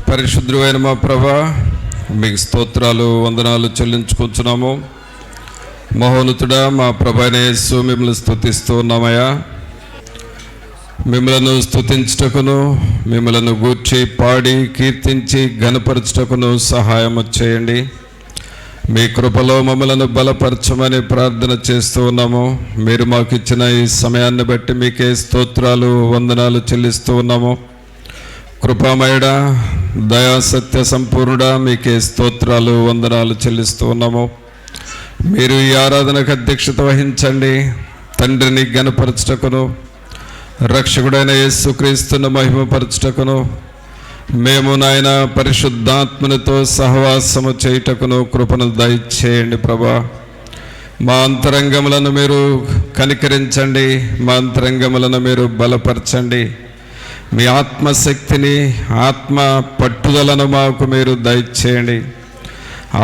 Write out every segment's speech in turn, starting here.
పరిశుద్ధుడైన మా ప్రభా, మీకు స్తోత్రాలు వందనాలు చెల్లించుకుంటున్నాము. మహోన్నతుడా మా ప్రభానే యేసు, మిమ్మల్ని స్తుతిస్తూ ఉన్నామయ్యా. మిమ్మలను స్తుతించుటకును, మిమ్మలను గూర్చి పాడి కీర్తించి ఘనపరచుటకును సహాయం చేయండి. మీ కృపలో మమ్మలను బలపరచమని ప్రార్థన చేస్తూ ఉన్నాము. మీరు మాకు ఇచ్చిన ఈ సమయాన్ని బట్టి మీకే స్తోత్రాలు వందనాలు చెల్లిస్తూ ఉన్నాము. కృపామయుడా, దయాసత్య సంపూర్ణుడా, మీకే స్తోత్రాలు వందనాలు చెల్లిస్తూ ఉన్నాము. మీరు ఈ ఆరాధనకు అధ్యక్షత వహించండి. తండ్రిని ఘనపరచుటకును, రక్షకుడైన యేసుక్రీస్తును మహిమపరచుటకును, మేము నాయన పరిశుద్ధాత్మనితో సహవాసము చేయుటకును కృపను దయచేయండి ప్రభా. మా అంతరంగములను మీరు కనికరించండి, మా అంతరంగములను మీరు బలపరచండి. మీ ఆత్మశక్తిని, ఆత్మ పట్టుదలను మాకు మీరు దయచేయండి.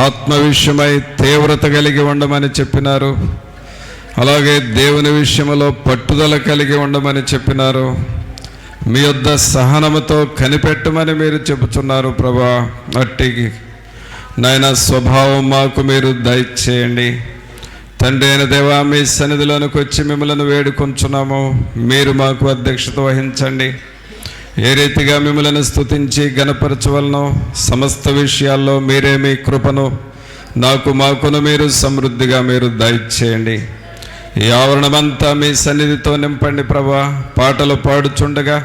ఆత్మ విషయమై తీవ్రత కలిగి ఉండమని చెప్పినారు, అలాగే దేవుని విషయంలో పట్టుదల కలిగి ఉండమని చెప్పినారు. మీ యొద్ద సహనముతో కనిపెట్టమని మీరు చెబుతున్నారు ప్రభా. అట్టి నాయన స్వభావం మాకు మీరు దయచేయండి. తండ్రి అయిన దేవా, మీ సన్నిధిలోనికి వచ్చి మిమ్మల్ని వేడుకొంచున్నాము. మీరు మాకు అధ్యక్షత వహించండి. ఏ రీతిగా మిమ్మల్ని స్తుతించి ఘనపరచవలనో సమస్త విషయాల్లో మీరే మీ కృపను మాకును మీరు సమృద్ధిగా మీరు దయచేయండి. ఈ ఆవరణమంతా మీ సన్నిధితో నింపండి ప్రభా. పాటలు పాడుచుండగా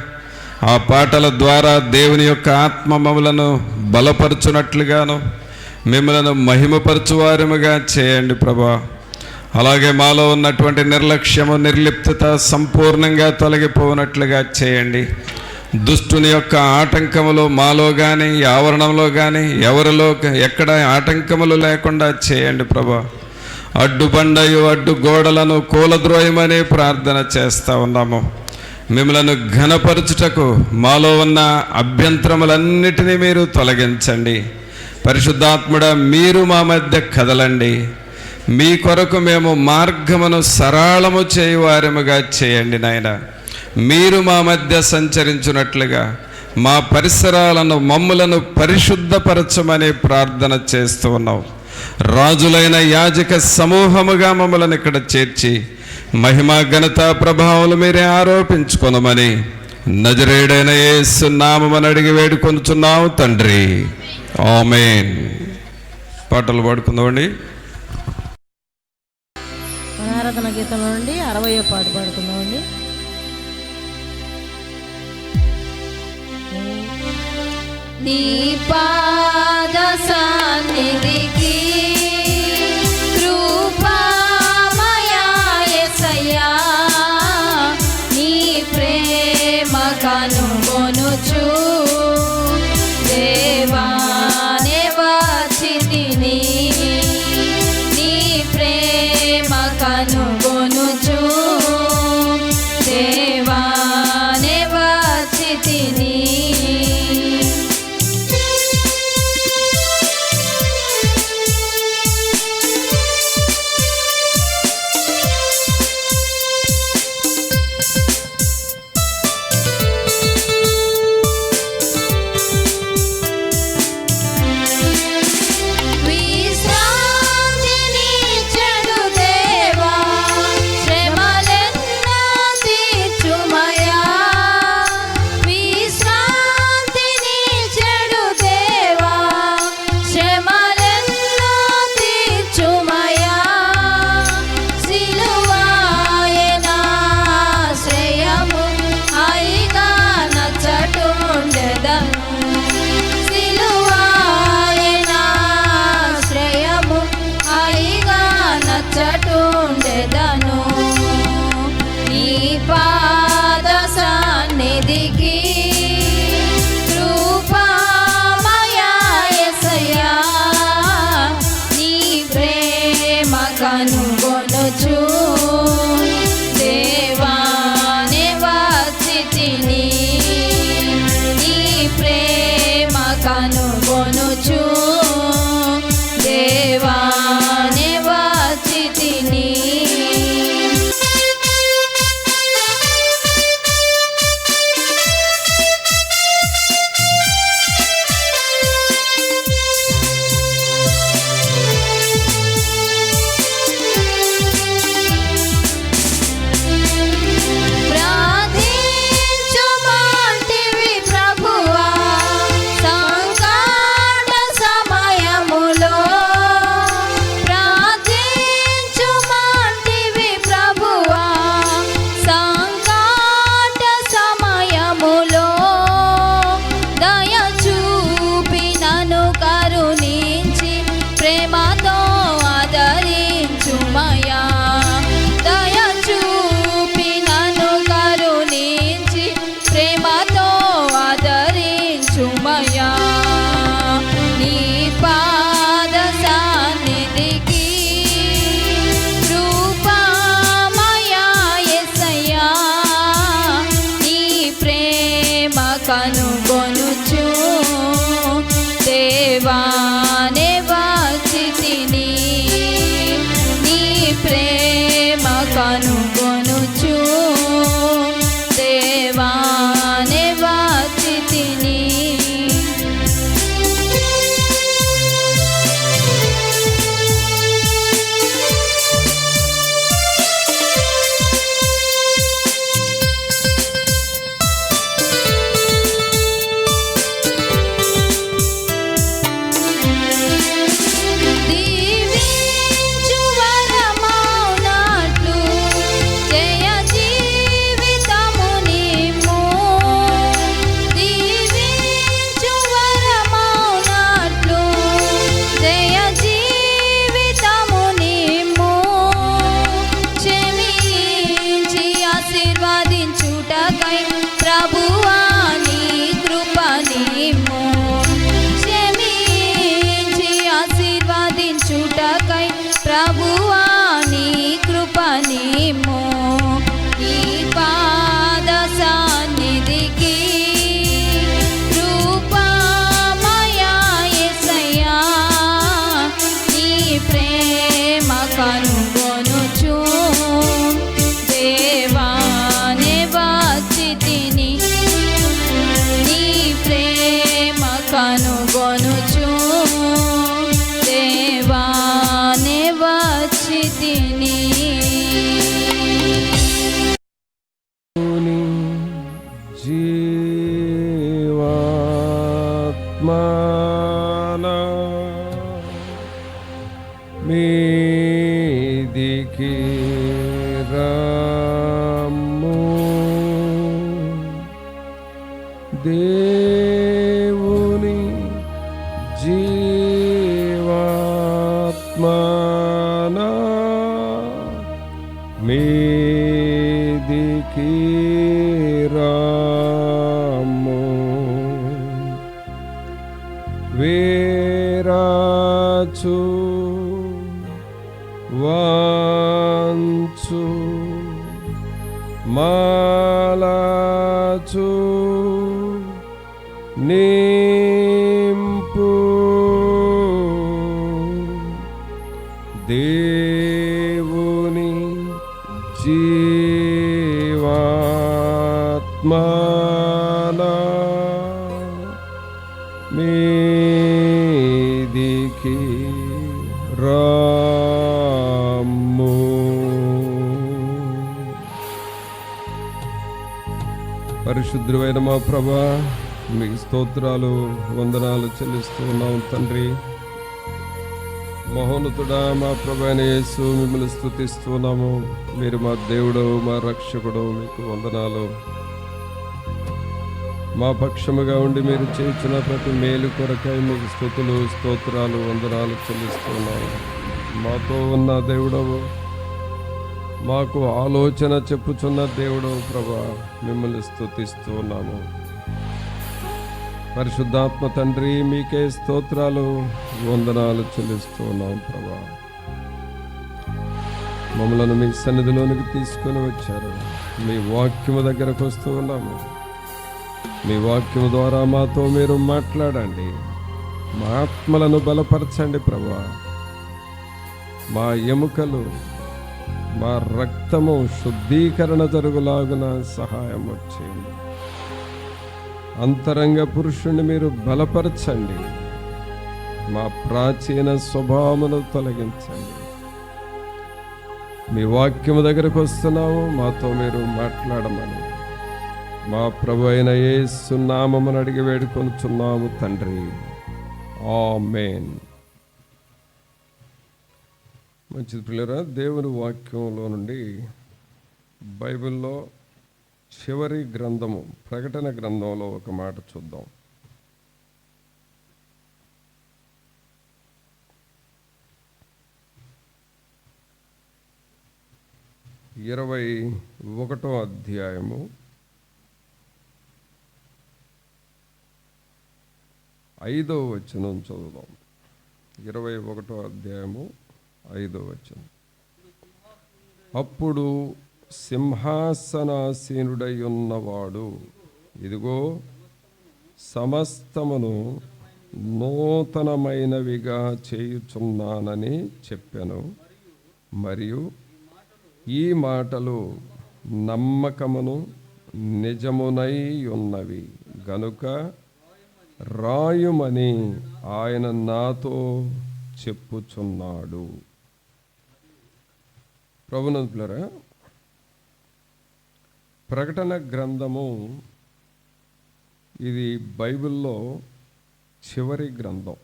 ఆ పాటల ద్వారా దేవుని యొక్క ఆత్మ మమ్మలను బలపరచునట్లుగాను, మిమ్మలను మహిమపరచువారముగా చేయండి ప్రభా. అలాగే మాలో ఉన్నటువంటి నిర్లక్ష్యము, నిర్లిప్తత సంపూర్ణంగా తొలగిపోనట్లుగా చేయండి. దుష్టుని యొక్క ఆటంకములు మాలో కానీ, ఆవరణంలో కానీ, ఎవరిలో ఎక్కడ ఆటంకములు లేకుండా చేయండి ప్రభా. అడ్డుబండయు అడ్డు గోడలను కూలద్రోయమని ప్రార్థన చేస్తూ ఉన్నాము. మిమ్మలను ఘనపరచుటకు మాలో ఉన్న అభ్యంతరములన్నిటినీ మీరు తొలగించండి. పరిశుద్ధాత్ముడా, మీరు మా మధ్య కదలండి. మీ కొరకు మేము మార్గమును సరళము చేయువారముగా చేయండి నాయన. మీరు మా మధ్య సంచరించున్నట్లుగా మా పరిసరాలను, మమ్ములను పరిశుద్ధపరచమని ప్రార్థన చేస్తూ ఉన్నాం. రాజులైన యాజక సమూహముగా మమ్మల్ని ఇక్కడ చేర్చి మహిమ, ఘనత, ప్రభావాలు మీరే ఆరోపించుకొనమని నజరేయుడైన యేసు నామమున అడిగి వేడుకొనుచున్నాము తండ్రి, ఆమేన్. పాటలు పాడుకుందామండి. ఆరాధన గీతంలో నుండి 60వ పాట పాడుకుందామండి. నీ పాద సన్నిధికి కృపామయా యేసయ్యా, నీ ప్రేమ కనుగొనుచు దేవానే వచ్చితిని. నీ ప్రేమ కనుగొనుచు దేవానే వచ్చితిని. యేసయ్యా నీ పాద సన్నిధికి కృపామయా యేసయ్యా నీ ప్రేమ కనుగొనుచు దేవానే వచ్చితిని నీ ప్రేమ కనుగొనుచు దేవానే వచ్చితిని దీవించు వరమౌనట్లు జయ జీవితము నిమ్ము దీవించు వరమౌనట్లు జయ జీవితము నిమ్ము క్షమించి ఆశీర్వదించుటకై ప్రభువా నీ కృప నిమ్ము క్షమించి ఆశీర్వదించుటకై ప్రభువా నీ కృప నిమ్ము నీ పాద సన్నిధికి కృపామయా యేసయ్యా నీ ప్రేమ కనుగొనుచు దేవానే వచ్చితిని నీ ప్రేమ కనుగొనుచు దేవానే వచ్చితిని జీవాత్మాన మీదికి రమ్ము దేవుని జీవాత్మాన మీదికి రమ్ము వేరాచు వాంచు మాలాచు నింపు దేవుని జీవాత్మాన మీదికి రమ్ము. పరిశుద్ధుడైన మా ప్రభా మీకు స్తోత్రాలు వందనాలు చెల్లిస్తూ ఉన్నాం తండ్రి. మహోన్నతుడా మా ప్రభైన యేసు మిమ్మల్ని స్తుతిస్తున్నాము. మీరు మా దేవుడు మా రక్షకుడు, మీకు వందనాలు. మా పక్షముగా ఉండి మీరు చేయించిన ప్రతి మేలు కొరకై మీకు స్తుతులు స్తోత్రాలు వందనాలు చెల్లిస్తున్నాము. మాతో ఉన్న దేవుడవు, మాకు ఆలోచన చెప్పుచున్న దేవుడవు ప్రభా, మిమ్మల్ని స్తుతిస్తూ ఉన్నాము. పరిశుద్ధాత్మ తండ్రి మీకే స్తోత్రాలు వందనాలు చెల్లిస్తూ ఉన్నాం ప్రభా. మమ్మలను మీ సన్నిధిలోనికి తీసుకొని వచ్చారు. మీ వాక్యము దగ్గరకు వస్తూ ఉన్నాము. మీ వాక్యము ద్వారా మాతో మీరు మాట్లాడండి. మా ఆత్మలను బలపరచండి ప్రభా. మా ఎముకలు, మా రక్తము శుద్ధీకరణ జరుగులాగున సహాయం చేయండి. అంతరంగ పురుషుణ్ణి మీరు బలపరచండి. మా ప్రాచీన స్వభావమును తొలగించండి. మీ వాక్యము దగ్గరకు వస్తున్నాము, మాతో మీరు మాట్లాడమని మా ప్రభు అయిన యేసు నామమును అడిగి వేడుకొనుచున్నాము తండ్రి. ఆమేన్. మంచిది పిల్లరా, దేవుని వాక్యంలో నుండి బైబిల్లో చివరి గ్రంథము ప్రకటన గ్రంథంలో ఒక మాట చూద్దాం. 21వ అధ్యాయము 5వ వచనం చదువుదాం. 21వ అధ్యాయము 5వ వచనం. అప్పుడు సింహాసనాసీనుడై ఉన్నవాడు, ఇదిగో సమస్తమును నూతనమైనవిగా చేయుచున్నానని చెప్పాను. మరియు ఈ మాటలు నమ్మకమును నిజమునై ఉన్నవి గనుక రాయుమని ఆయన నాతో చెప్పుచున్నాడు. ప్రభునంతులారా, ప్రకటన గ్రంథము ఇది బైబిల్లో చివరి గ్రంథం.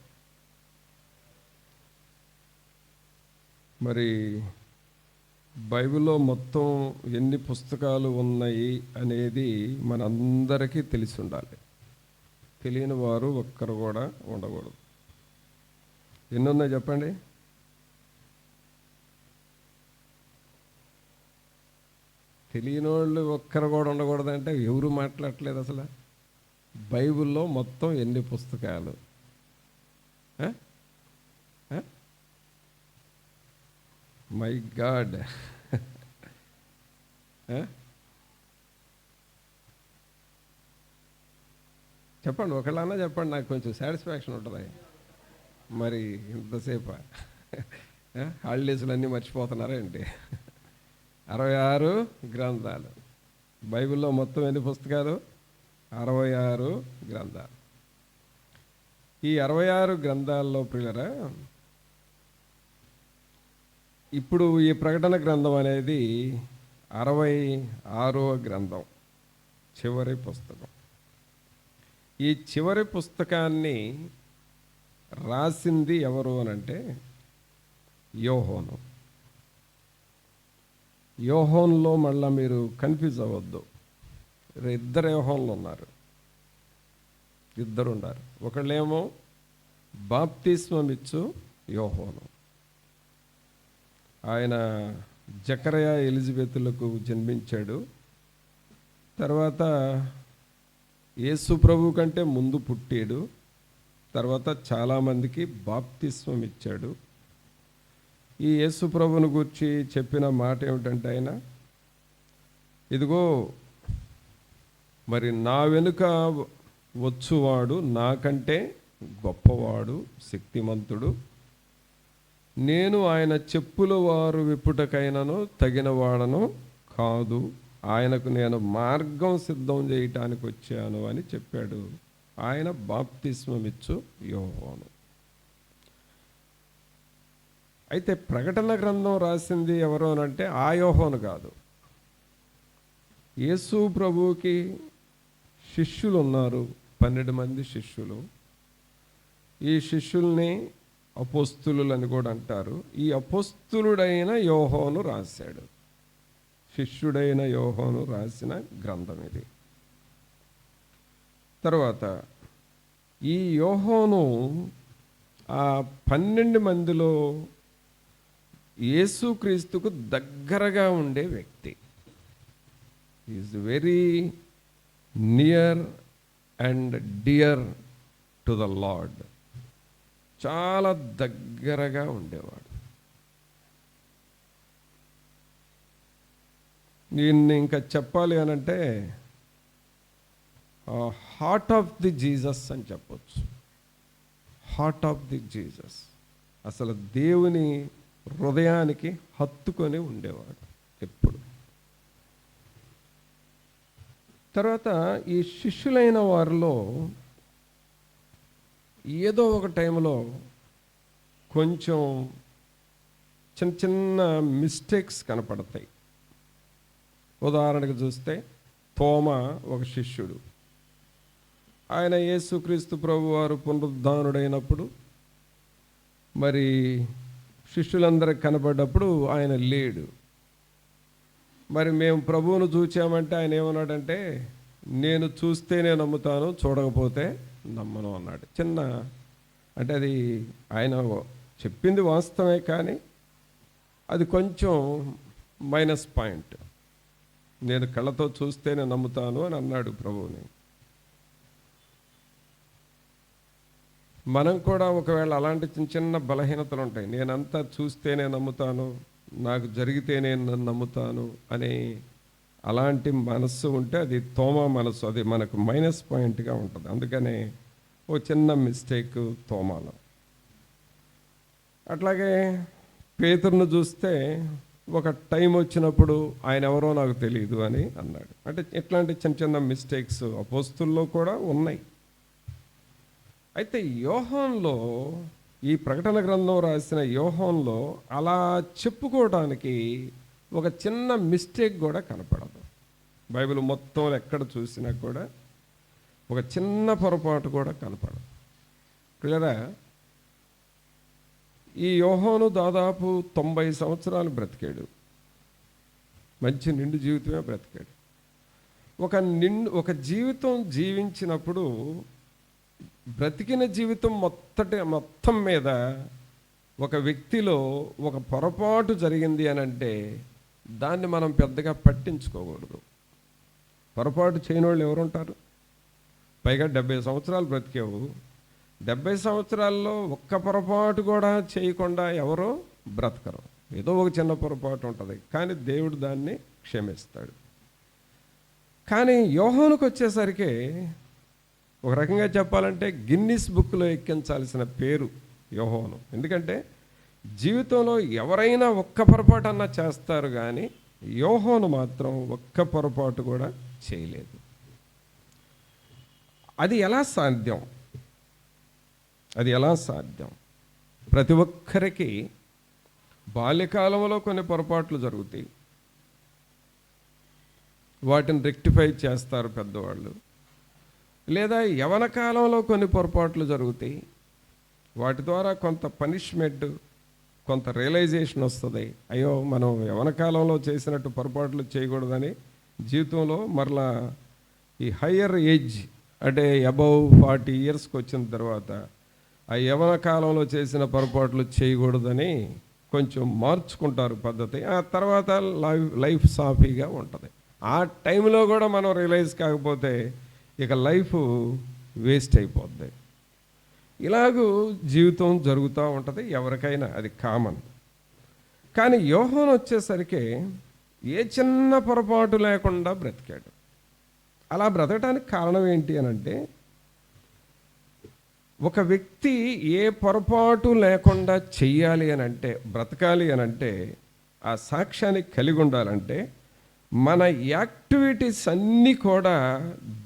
మరి బైబిల్లో మొత్తం ఎన్ని పుస్తకాలు ఉన్నాయి అనేది మనందరికీ తెలిసి ఉండాలి. తెలియని వారు ఒక్కరు కూడా ఉండకూడదు. ఎన్ని ఉన్నాయి చెప్పండి? తెలియని వాళ్ళు ఒక్కరు కూడా ఉండకూడదంటే ఎవరు మాట్లాడట్లేదు అసలు. బైబిల్లో మొత్తం ఎన్ని పుస్తకాలు? మై గాడ్, చెప్పండి, ఒకళ్ళన్నా చెప్పండి, నాకు కొంచెం సాటిస్ఫాక్షన్ ఉంటుంది. మరి ఇంతసేపు హాలిడేస్లు అన్నీ మర్చిపోతున్నారా ఏంటి? 66 గ్రంథాలు. బైబిల్లో మొత్తం ఎన్ని పుస్తకాలు? 66 గ్రంథాలు. ఈ 66 గ్రంథాల్లో ప్రియులరా, ఇప్పుడు ఈ ప్రకటన గ్రంథం అనేది 66వ గ్రంథం, చివరి పుస్తకం. ఈ చివరి పుస్తకాన్ని రాసింది ఎవరు అనంటే యోహోను. యోహోన్లో మళ్ళీ మీరు కన్ఫ్యూజ్ అవ్వద్దు. 2 యోహోన్లు ఉన్నారు, 2 ఉన్నారు. ఒకళ్ళేమో బాప్తిస్మమిచ్చు యోహోను, ఆయన జకరయ ఎలిజబెతులకు జన్మించాడు. తర్వాత యేసు ప్రభు కంటే ముందు పుట్టాడు. తర్వాత చాలామందికి బాప్తిస్మం ఇచ్చాడు. ఈ యేసు ప్రభుని గురించి చెప్పిన మాట ఏమిటంటే, ఆయన ఇదిగో మరి నా వెనుక వచ్చువాడు నాకంటే గొప్పవాడు, శక్తిమంతుడు. నేను ఆయన చెప్పుల వారు విప్పుటకైనను తగిన వాడను కాదు, ఆయనకు నేను మార్గం సిద్ధం చేయటానికి వచ్చాను అని చెప్పాడు. ఆయన బాప్తిస్మమిచ్చు యోహోను. అయితే ప్రకటన గ్రంథం రాసింది ఎవరు అనంటే ఆ యోహోను కాదు. యేసు ప్రభువుకి శిష్యులు ఉన్నారు, 12 మంది శిష్యులు. ఈ శిష్యుల్ని అపోస్తులని కూడా అంటారు. ఈ అపోస్తులుడైన యోహోను రాశాడు. శిష్యుడైన యోహోను రాసిన గ్రంథం ఇది. తర్వాత ఈ యోహోను ఆ 12 మందిలో యేసుక్రీస్తుకు దగ్గరగా ఉండే వ్యక్తి. Is very near and dear to the lord. చాలా దగ్గరగా ఉండేవాడు. దీన్ని ఇంకా చెప్పాలి అనంటే హార్ట్ ఆఫ్ ది జీసస్ అని చెప్పొచ్చు. Heart of the Jesus. అసలు దేవుని హృదయానికి హత్తుకొని ఉండేవాడు ఎప్పుడు. తర్వాత ఈ శిష్యులైన వారిలో ఏదో ఒక టైంలో కొంచెం చిన్న చిన్న మిస్టేక్స్ కనపడతాయి. ఉదాహరణకు చూస్తే తోమ ఒక శిష్యుడు. ఆయన యేసుక్రీస్తు ప్రభు వారు పునరుద్ధానుడైనప్పుడు మరి శిష్యులందరికి కనపడ్డప్పుడు ఆయన లేడు. మరి మేము ప్రభువును చూచామంటే ఆయన ఏమన్నాడంటే, నేను చూస్తేనే నమ్ముతాను, చూడకపోతే నమ్మను అన్నాడు. చిన్న అంటే అది ఆయన చెప్పింది వాస్తవమే, కానీ అది కొంచెం మైనస్ పాయింట్. నేను కళ్ళతో చూస్తేనే నమ్ముతాను అని అన్నాడు ప్రభువుని. మనం కూడా ఒకవేళ అలాంటి చిన్న చిన్న బలహీనతలు ఉంటాయి. నేనంతా చూస్తేనే నమ్ముతాను, నాకు జరిగితేనే నన్ను నమ్ముతాను అనే అలాంటి మనస్సు ఉంటే అది తోమా మనస్సు, అది మనకు మైనస్ పాయింట్గా ఉంటుంది. అందుకనే ఓ చిన్న మిస్టేక్ తోమాలో. అట్లాగే పేతురును చూస్తే ఒక టైం వచ్చినప్పుడు ఆయన ఎవరో నాకు తెలియదు అని అన్నాడు. అంటే ఇట్లాంటి చిన్న చిన్న మిస్టేక్స్ అపోస్తుల్లో కూడా ఉన్నాయి. అయితే యోహాన్లో, ఈ ప్రకటన గ్రంథం రాసిన యోహాన్లో అలా చెప్పుకోవడానికి ఒక చిన్న మిస్టేక్ కూడా కనపడదు. బైబిల్ మొత్తం ఎక్కడ చూసినా కూడా ఒక చిన్న పొరపాటు కూడా కనపడదు. క్లియరా? ఈ యోహాను దాదాపు 90 సంవత్సరాలు బ్రతికాడు. మంచి నిండు జీవితమే బ్రతికాడు. ఒక జీవితం జీవించినప్పుడు బ్రతికిన జీవితం మొత్తం మీద ఒక వ్యక్తిలో ఒక పొరపాటు జరిగింది అని అంటే దాన్ని మనం పెద్దగా పట్టించుకోకూడదు. పొరపాటు చేయని వాళ్ళు ఎవరుంటారు? పైగా 70 సంవత్సరాలు బ్రతికావు. 70 సంవత్సరాల్లో ఒక్క పొరపాటు కూడా చేయకుండా ఎవరో బ్రతకరు. ఏదో ఒక చిన్న పొరపాటు ఉంటుంది, కానీ దేవుడు దాన్ని క్షమిస్తాడు. కానీ యోహానుకు వచ్చేసరికి ఒక రకంగా చెప్పాలంటే గిన్నిస్ బుక్లో ఎక్కించాల్సిన పేరు యోహాను. ఎందుకంటే జీవితంలో ఎవరైనా ఒక్క పొరపాటు అన్నా చేస్తారు, కానీ యోహాను మాత్రం ఒక్క పొరపాటు కూడా చేయలేదు. అది ఎలా సాధ్యం? ప్రతి ఒక్కరికి బాల్యకాలంలో కొన్ని పొరపాట్లు జరుగుతాయి, వాటిని రెక్టిఫై చేస్తారు పెద్దవాళ్ళు. లేదా యవన కాలంలో కొన్ని పొరపాట్లు జరుగుతాయి, వాటి ద్వారా కొంత పనిష్మెంట్, కొంత రియలైజేషన్ వస్తుంది. అయ్యో, మనం యవన కాలంలో చేసినట్టు పొరపాట్లు చేయకూడదని జీవితంలో మరలా ఈ హయ్యర్ ఏజ్ అంటే అబౌవ్ 40 ఇయర్స్కి వచ్చిన తర్వాత ఆ యవన కాలంలో చేసిన పొరపాట్లు చేయకూడదని కొంచెం మార్చుకుంటారు పద్ధతి. ఆ తర్వాత లైఫ్ సాఫీగా ఉంటుంది. ఆ టైంలో కూడా మనం రియలైజ్ కాకపోతే ఇక లైఫ్ వేస్ట్ అయిపోద్ది. ఇలాగూ జీవితం జరుగుతూ ఉంటుంది ఎవరికైనా, అది కామన్. కానీ యోహాను వచ్చేసరికి ఏ చిన్న పొరపాటు లేకుండా బ్రతికాడు. అలా బ్రతకడానికి కారణం ఏంటి అని అంటే, ఒక వ్యక్తి ఏ పొరపాటు లేకుండా చెయ్యాలి అని అంటే, బ్రతకాలి అని అంటే, ఆ సాక్ష్యాన్ని కలిగి ఉండాలంటే మన యాక్టివిటీస్ అన్నీ కూడా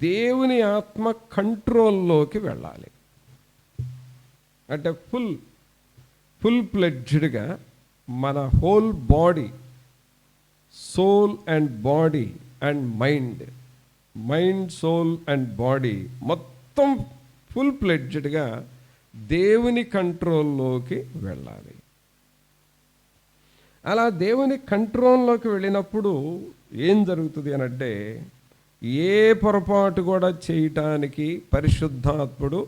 దేవుని ఆత్మ కంట్రోల్లోకి వెళ్ళాలి. అంటే ఫుల్ ప్లెడ్జ్డ్గా మన whole body, soul and body and mind, soul and body మొత్తం ఫుల్ ప్లెడ్జ్డ్గా దేవుని కంట్రోల్లోకి వెళ్ళాలి. అలా దేవుని కంట్రోల్లోకి వెళ్ళినప్పుడు ఏం జరుగుతుంది అనంటే, ఏ పొరపాటు కూడా చేయటానికి పరిశుద్ధాత్ముడు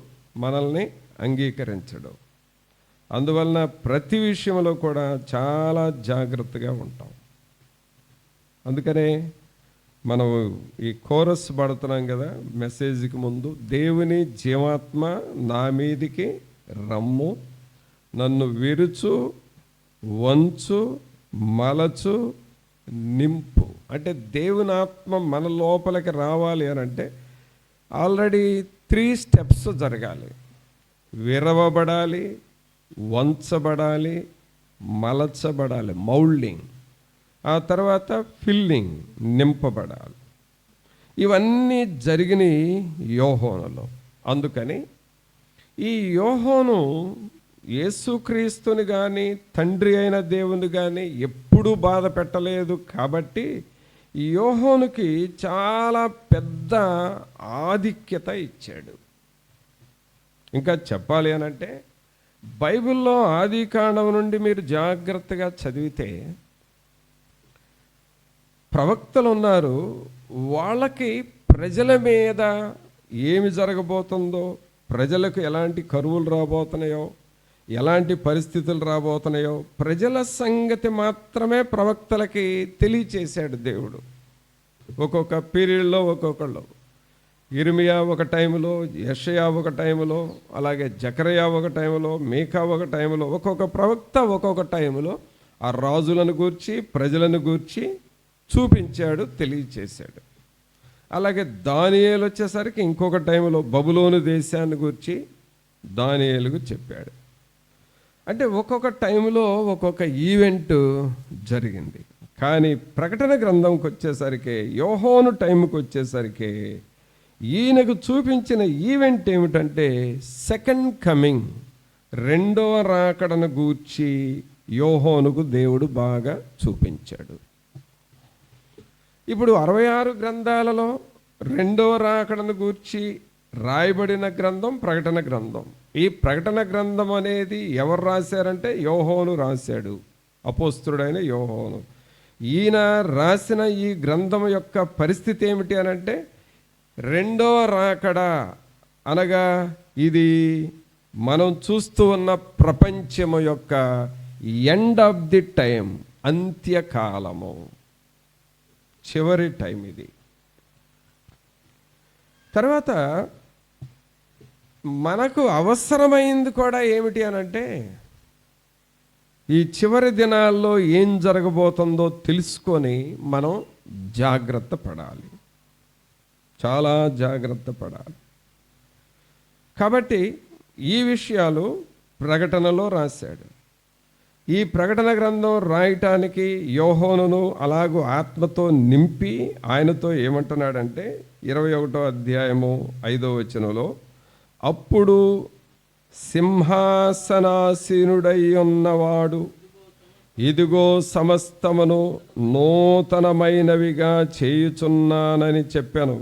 మనల్ని అంగీకరించడు. అందువలన ప్రతి విషయంలో కూడా చాలా జాగ్రత్తగా ఉంటాం. అందుకనే మనం ఈ కోరస్ పడుతున్నాం కదా మెసేజ్కి ముందు, దేవుని జీవాత్మ నా మీదికి రమ్ము, నన్ను విరుచు, వంచు, మలచు, నింపు. అంటే దేవుని ఆత్మ మన లోపలికి రావాలి అని అంటే ఆల్రెడీ 3 స్టెప్స్ జరగాలి. విరవబడాలి, వంచబడాలి, మలచబడాలి, మౌల్డింగ్. ఆ తర్వాత ఫిల్లింగ్, నింపబడాలి. ఇవన్నీ జరిగినాయి యోహానులో. అందుకని ఈ యోహాను యేసుక్రీస్తుని కానీ తండ్రి అయిన దేవుని కానీ ఎప్పుడూ బాధ పెట్టలేదు. కాబట్టి ఈ యోహానుకి చాలా పెద్ద ఆధిక్యత ఇచ్చాడు. ఇంకా చెప్పాలి అనంటే, బైబిల్లో ఆది కాండం నుండి మీరు జాగ్రత్తగా చదివితే ప్రవక్తలు ఉన్నారు. వాళ్ళకి ప్రజల మీద ఏమి జరగబోతుందో, ప్రజలకు ఎలాంటి కరువులు రాబోతున్నాయో, ఎలాంటి పరిస్థితులు రాబోతున్నాయో ప్రజల సంగతి మాత్రమే ప్రవక్తలకి తెలియచేశాడు దేవుడు. ఒక్కొక్క పీరియడ్లో ఒక్కొక్కళ్ళు. ఇర్మియా ఒక టైంలో, యెషయా ఒక టైంలో, అలాగే జకరియా ఒక టైంలో, మీకా ఒక టైంలో, ఒక్కొక్క ప్రవక్త ఒక్కొక్క టైంలో ఆ రాజులను గూర్చి ప్రజలను గూర్చి చూపించాడు, తెలియచేశాడు. అలాగే దానియేలు వచ్చేసరికి ఇంకొక టైంలో బబులోను దేశాన్ని గూర్చి దానియేలుకు చెప్పాడు. అంటే ఒక్కొక్క టైంలో ఒక్కొక్క ఈవెంట్ జరిగింది. కానీ ప్రకటన గ్రంథంకి వచ్చేసరికి, యోహాను టైంకి వచ్చేసరికి ఈయనకు చూపించిన ఈవెంట్ ఏమిటంటే సెకండ్ కమింగ్, రెండవ రాకడను గూర్చి యోహానుకు దేవుడు బాగా చూపించాడు. ఇప్పుడు 66 గ్రంథాలలో రెండవ రాకడను గూర్చి రాయబడిన గ్రంథం ప్రకటన గ్రంథం. ఈ ప్రకటన గ్రంథం అనేది ఎవరు రాశారంటే యోహాను రాశాడు, అపోస్తలుడైన యోహాను. ఈయన రాసిన ఈ గ్రంథం యొక్క పరిస్థితి ఏమిటి అనంటే, రెండవ రాకడ అనగా ఇది మనం చూస్తూ ఉన్న ప్రపంచము యొక్క ఎండ్ ఆఫ్ ది టైం, అంత్యకాలము, చివరి టైం ఇది. తర్వాత మనకు అవసరమైంది కూడా ఏమిటి అనంటే, ఈ చివరి దినాల్లో ఏం జరగబోతుందో తెలుసుకొని మనం జాగ్రత్త పడాలి, చాలా జాగ్రత్త పడాలి. కాబట్టి ఈ విషయాలు ప్రకటనలో రాశాడు. ఈ ప్రకటన గ్రంథం రాయటానికి యోహానును అలాగూ ఆత్మతో నింపి ఆయనతో ఏమంటున్నాడంటే 21వ అధ్యాయము 5వ వచనంలో, అప్పుడు సింహాసనాసీనుడై ఉన్నవాడు, ఇదిగో సమస్తమును నూతనమైనవిగా చేయుచున్నానని చెప్పాను,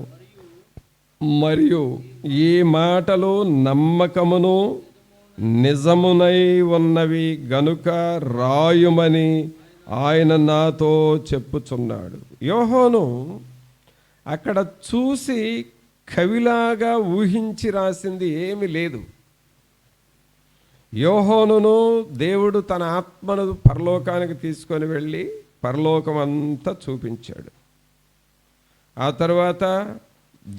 మరియు ఈ మాటలు నమ్మకమును నిజమునై ఉన్నవి గనుక రాయుమని ఆయన నాతో చెప్పుచున్నాడు. యోహాను అక్కడ చూసి కవిలాగా ఊహించి రాసింది ఏమీ లేదు. యోహానును దేవుడు తన ఆత్మను పరలోకానికి తీసుకొని వెళ్ళి పరలోకం అంతా చూపించాడు. ఆ తర్వాత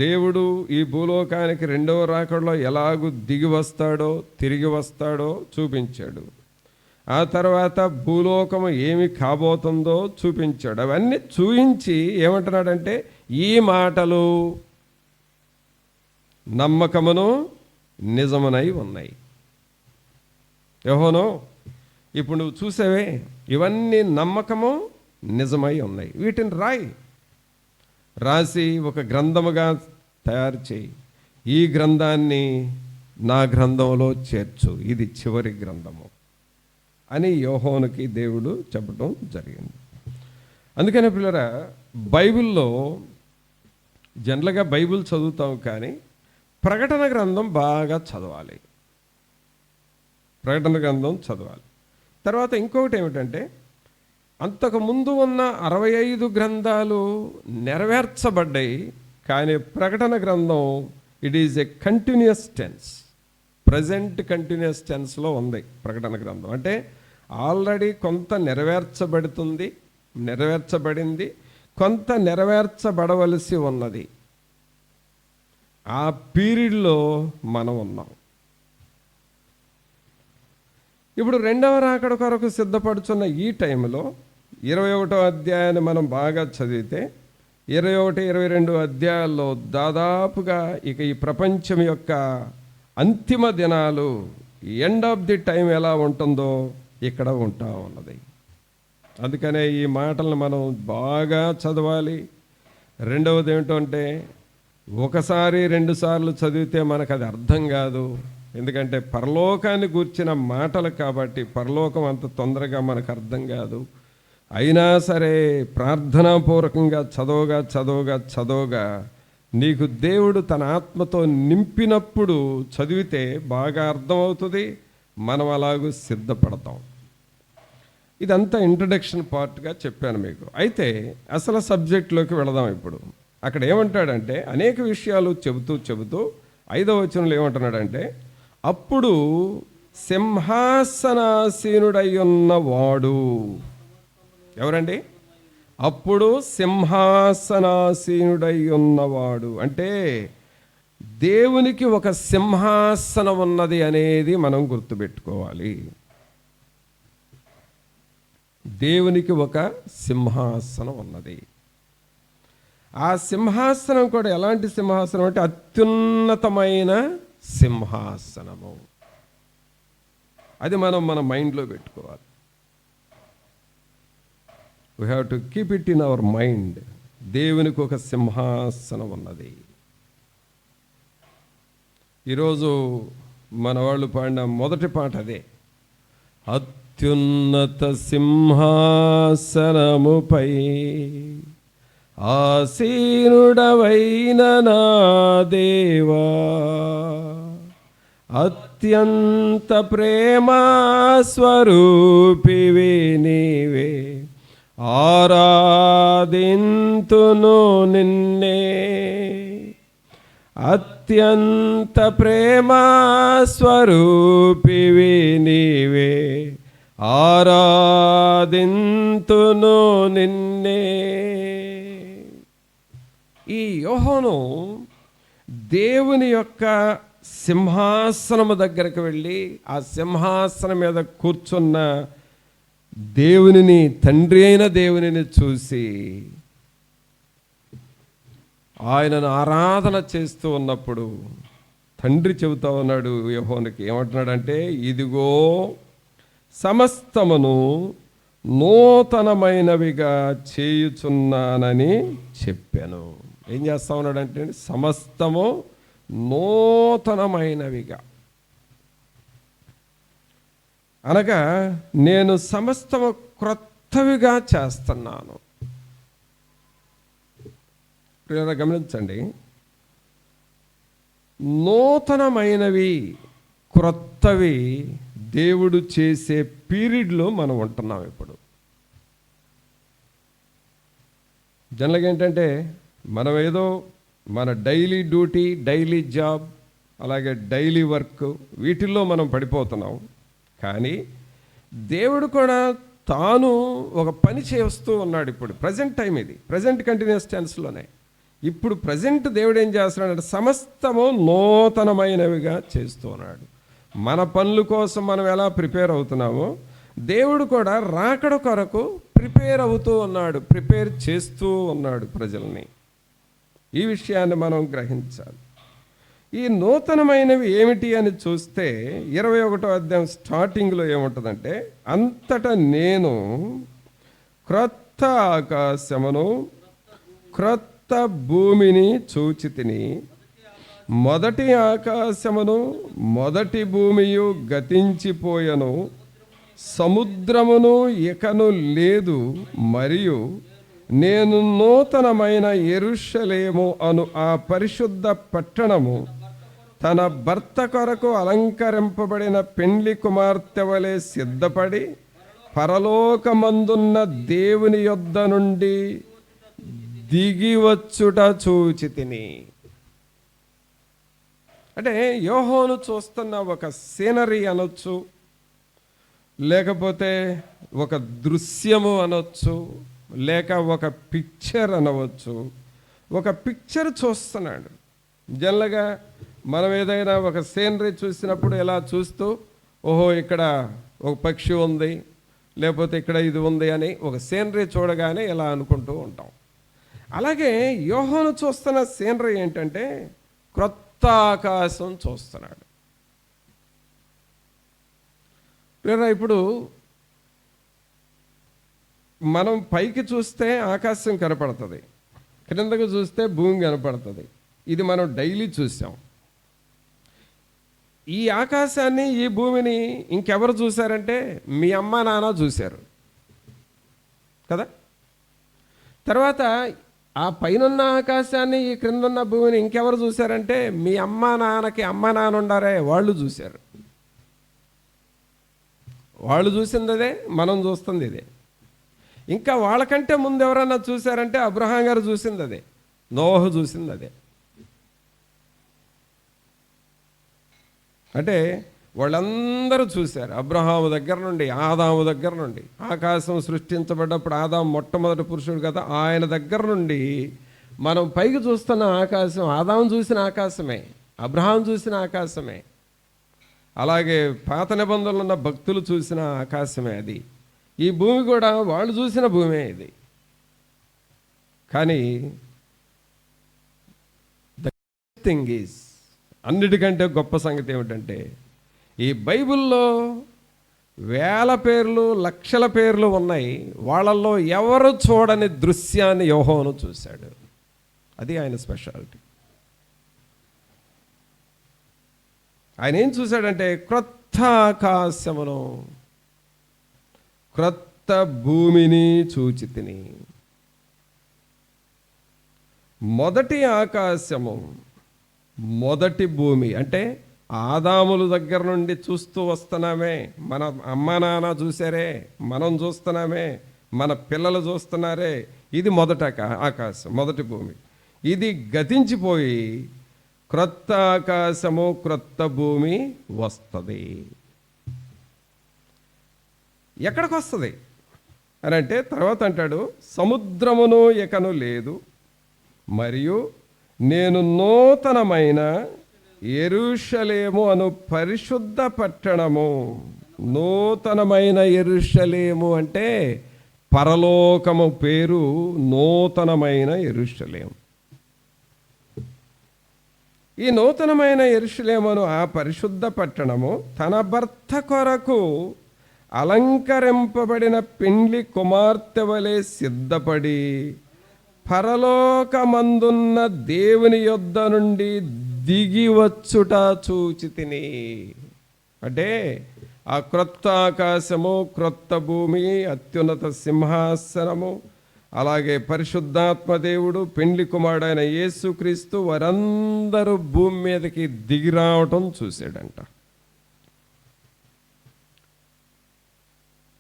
దేవుడు ఈ భూలోకానికి రెండవ రాకడలో ఎలాగూ దిగి వస్తాడో తిరిగి వస్తాడో చూపించాడు. ఆ తర్వాత భూలోకం ఏమి కాబోతుందో చూపించాడు. అవన్నీ చూపించి ఏమంటున్నాడంటే, ఈ మాటలు నమ్మకమును నిజమునై ఉన్నాయి. యోహాను, ఇప్పుడు నువ్వు చూసావే, ఇవన్నీ నమ్మకము నిజమై ఉన్నాయి. వీటిని రాసి ఒక గ్రంథముగా తయారు చేయి. ఈ గ్రంథాన్ని నా గ్రంథంలో చేర్చు, ఇది చివరి గ్రంథము అని యోహానుకి దేవుడు చెప్పడం జరిగింది. అందుకనే పిల్లరా, బైబిల్లో జనరల్గా బైబిల్ చదువుతాం, కానీ ప్రకటన గ్రంథం బాగా చదవాలి. ప్రకటన గ్రంథం చదవాలి. తర్వాత ఇంకొకటి ఏమిటంటే, అంతకుముందు ఉన్న 65 గ్రంథాలు నెరవేర్చబడ్డాయి, కానీ ప్రకటన గ్రంథం it is a continuous tense, present continuous టెన్స్లో ఉంది ప్రకటన గ్రంథం. అంటే ఆల్రెడీ కొంత నెరవేర్చబడింది, కొంత నెరవేర్చబడవలసి ఉన్నది. ఆ పీరియడ్లో మనం ఉన్నాం. ఇప్పుడు రెండవ రాకడ కొరకు సిద్ధపడుచున్న ఈ టైంలో 21వ అధ్యాయాన్ని మనం బాగా చదివితే 21, 22 అధ్యాయాల్లో దాదాపుగా ఇక ఈ ప్రపంచం యొక్క అంతిమ దినాలు, ఎండ్ ఆఫ్ ది టైం ఎలా ఉంటుందో ఇక్కడ ఉంటా ఉన్నది. అందుకనే ఈ మాటలను మనం బాగా చదవాలి. రెండవది ఏమిటంటే, ఒకసారి 2 సార్లు చదివితే మనకు అది అర్థం కాదు. ఎందుకంటే పరలోకాన్ని గూర్చిన మాటలు కాబట్టి పరలోకం అంత తొందరగా మనకు అర్థం కాదు. అయినా సరే ప్రార్థనాపూర్వకంగా చదవగా నీకు దేవుడు తన ఆత్మతో నింపినప్పుడు చదివితే బాగా అర్థమవుతుంది. మనం అలాగూ సిద్ధపడతాం. ఇదంతా ఇంట్రడక్షన్ పార్ట్గా చెప్పాను మీకు. అయితే అసలు సబ్జెక్టులోకి వెళదాం. ఇప్పుడు అక్కడ ఏమంటాడంటే, అనేక విషయాలు చెబుతూ 5వ వచనంలో ఏమంటున్నాడంటే, అప్పుడు సింహాసనాసీనుడై ఉన్నవాడు. ఎవరండి? అప్పుడు సింహాసనాసీనుడై ఉన్నవాడు అంటే దేవునికి ఒక సింహాసనం ఉన్నది అనేది మనం గుర్తుపెట్టుకోవాలి. దేవునికి ఒక సింహాసనం ఉన్నది. ఆ సింహాసనం కూడా ఎలాంటి సింహాసనం అంటే అత్యున్నతమైన సింహాసనము. అది మనం మన మైండ్లో పెట్టుకోవాలి. We have to keep it in our mind. దేవునికి ఒక సింహాసనం ఉన్నది. ఈరోజు మన వాళ్ళు పాడిన మొదటి పాట అదే. అత్యున్నత సింహాసనముపై ఆసీనుడవైన నా దేవా, అత్యంత ప్రేమా స్వరూపివి నీవే, ఆరాధింతును నిన్నే. అత్యంత ప్రేమా స్వరూపివి నీవే, ఆరాధింతును నిన్నే. ఈ యోహాను దేవుని యొక్క సింహాసనము దగ్గరకు వెళ్ళి ఆ సింహాసనం మీద కూర్చున్న దేవునిని, తండ్రి అయిన దేవునిని చూసి ఆయనను ఆరాధన చేస్తూ ఉన్నప్పుడు తండ్రి చెబుతా ఉన్నాడు యోహానుకి. ఏమంటున్నాడంటే, ఇదిగో సమస్తమును నూతనమైనవిగా చేయుచున్నానని చెప్పాను. ఏం చేస్తా ఉన్నాడంటే, సమస్తము నూతనమైనవిగా అనగా నేను సమస్తము క్రొత్తవిగా చేస్తున్నాను. గమనించండి, నూతనమైనవి, క్రొత్తవి దేవుడు చేసే పీరియడ్లో మనం ఉంటున్నాం ఇప్పుడు. జనరల్గా ఏంటంటే, మనం ఏదో మన డైలీ డ్యూటీ, డైలీ జాబ్, అలాగే డైలీ వర్క్, వీటిల్లో మనం పడిపోతున్నాం. కానీ దేవుడు కూడా తాను ఒక పని చేస్తూ ఉన్నాడు. ఇప్పుడు ప్రజెంట్ టైం, ఇది ప్రజెంట్ కంటిన్యూస్ టెన్స్లోనే. ఇప్పుడు ప్రజెంట్ దేవుడు ఏం చేస్తున్నాడంటే, సమస్తము నూతనమైనవిగా చేస్తూ ఉన్నాడు. మన పనుల కోసం మనం ఎలా ప్రిపేర్ అవుతున్నామో, దేవుడు కూడా రాకడ కొరకు ప్రిపేర్ అవుతూ ఉన్నాడు, ప్రిపేర్ చేస్తూ ఉన్నాడు ప్రజల్ని. ఈ విషయాన్ని మనం గ్రహించాలి. ఈ నూతనమైనవి ఏమిటి అని చూస్తే 21వ అధ్యాయం స్టార్టింగ్లో ఏముంటుందంటే, అంతటా నేను క్రొత్త ఆకాశమును క్రొత్త భూమిని చూచితిని. మొదటి ఆకాశమును మొదటి భూమియు గతించిపోయెను, సముద్రమును ఇకను లేదు. మరియు నేను నూతనమైన యెరూషలేము అను ఆ పరిశుద్ధ పట్టణము తన భర్త కొరకు అలంకరింపబడిన పెండ్లి కుమార్తె వలె సిద్ధపడి పరలోకమందున్న దేవుని యొద్ద నుండి దిగివచ్చుట చూచితిని. అంటే యోహాను చూస్తున్న ఒక సీనరీ అనొచ్చు, లేకపోతే ఒక దృశ్యము అనొచ్చు, లేక ఒక పిక్చర్ అనవచ్చు. ఒక పిక్చర్ చూస్తున్నాడు. జనరల్గా మనం ఏదైనా ఒక సీనరీ చూసినప్పుడు ఎలా చూస్తూ, ఓహో ఇక్కడ ఒక పక్షి ఉంది, లేకపోతే ఇక్కడ ఇది ఉంది అని ఒక సీనరీ చూడగానే ఇలా అనుకుంటూ ఉంటాం. అలాగే యోహాను చూస్తున్న సీనరీ ఏంటంటే, క్రొత్త ఆకాశం చూస్తున్నాడు. ఇప్పుడు మనం పైకి చూస్తే ఆకాశం కనపడుతుంది, క్రిందకు చూస్తే భూమి కనపడుతుంది. ఇది మనం డైలీ చూసాం. ఈ ఆకాశాన్ని, ఈ భూమిని ఇంకెవరు చూశారంటే మీ అమ్మ నాన్న చూశారు కదా. తర్వాత ఆ పైనున్న ఆకాశాన్ని, ఈ క్రిందున్న భూమిని ఇంకెవరు చూశారంటే మీ అమ్మ నాన్నకి అమ్మ నాన్న ఉండారే, వాళ్ళు చూశారు. వాళ్ళు చూసింది అదే, మనం చూస్తుంది ఇదే. ఇంకా వాళ్ళకంటే ముందు ఎవరన్నా చూశారంటే అబ్రహాం గారు చూసింది అదే, నోహు చూసింది అదే. అంటే వాళ్ళందరూ చూశారు. అబ్రహాము దగ్గర నుండి, ఆదాము దగ్గర నుండి, ఆకాశం సృష్టించబడ్డప్పుడు ఆదాము మొట్టమొదటి పురుషుడు కదా, ఆయన దగ్గర నుండి మనం పైకి చూస్తున్న ఆకాశం ఆదాము చూసిన ఆకాశమే, అబ్రహాం చూసిన ఆకాశమే, అలాగే పాత నిబంధనలు ఉన్న భక్తులు చూసిన ఆకాశమే అది. ఈ భూమి కూడా వాళ్ళు చూసిన భూమే ఇది. కానీ ద థింగ్ ఈజ్, అన్నిటికంటే గొప్ప సంగతి ఏమిటంటే ఈ బైబిల్లో వేల పేర్లు లక్షల పేర్లు ఉన్నాయి, వాళ్ళల్లో ఎవరు చూడని దృశ్యాన్ని యోహోను చూశాడు. అది ఆయన స్పెషాలిటీ. ఆయన ఏం చూశాడంటే క్రొత్త ఆకాశమును క్రొత్త భూమిని చూచితిని. మొదటి ఆకాశము మొదటి భూమి అంటే ఆదాముల దగ్గర నుండి చూస్తూ వస్తున్నామే, మన అమ్మ నాన్న చూసారే, మనం చూస్తున్నామే, మన పిల్లలు చూస్తున్నారే, ఇది మొదటి ఆకాశం, మొదటి భూమి. ఇది గతించిపోయి క్రొత్త ఆకాశము క్రొత్త భూమి వస్తుంది. ఎక్కడికి వస్తుంది అని అంటే తర్వాత అంటాడు, సముద్రమును ఎకను లేదు, మరియు నేను నూతనమైన యెరూషలేము అను పరిశుద్ధ పట్టణము. నూతనమైన యెరూషలేము అంటే పరలోకము పేరు నూతనమైన యెరూషలేము. ఈ నూతనమైన యెరూషలేమును ఆ పరిశుద్ధ పట్టణము తన భర్త కొరకు అలంకరింపబడిన పెండ్లి కుమార్తె వలె సిద్ధపడి పరలోకమందున్న దేవుని యొద్ద నుండి దిగివచ్చుట చూచితిని. అంటే ఆ క్రొత్త ఆకాశము క్రొత్త భూమి అత్యున్నత సింహాసనము, అలాగే పరిశుద్ధాత్మ దేవుడు పెండ్లి కుమారుడైన యేసుక్రీస్తు వారందరూ భూమి మీదకి దిగి రావటం చూశాడంట.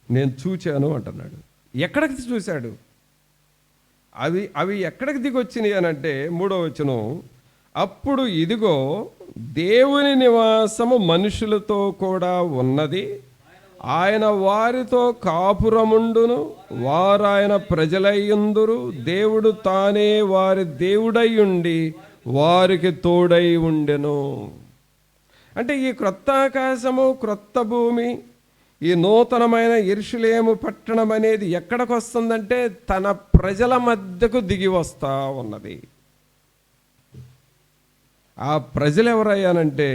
నేను చూచాను అంటున్నాడు. ఎక్కడికి చూశాడు? అవి ఎక్కడికి దిగి వచ్చినాయి అని అంటే 3వ వచనం, అప్పుడు ఇదిగో దేవుని నివాసము మనుషులతో కూడా ఉన్నది, ఆయన వారితో కాపురముండును, వారు ఆయన ప్రజలయ్యుందురు, దేవుడు తానే వారి దేవుడై ఉండి వారికి తోడై ఉండెను. అంటే ఈ క్రొత్త ఆకాశము క్రొత్త భూమి, ఈ నూతనమైన యెరూషలేము పట్టణం అనేది ఎక్కడికి వస్తుందంటే తన ప్రజల మధ్యకు దిగి వస్తూ ఉన్నది. ఆ ప్రజలు ఎవరయ్యానంటే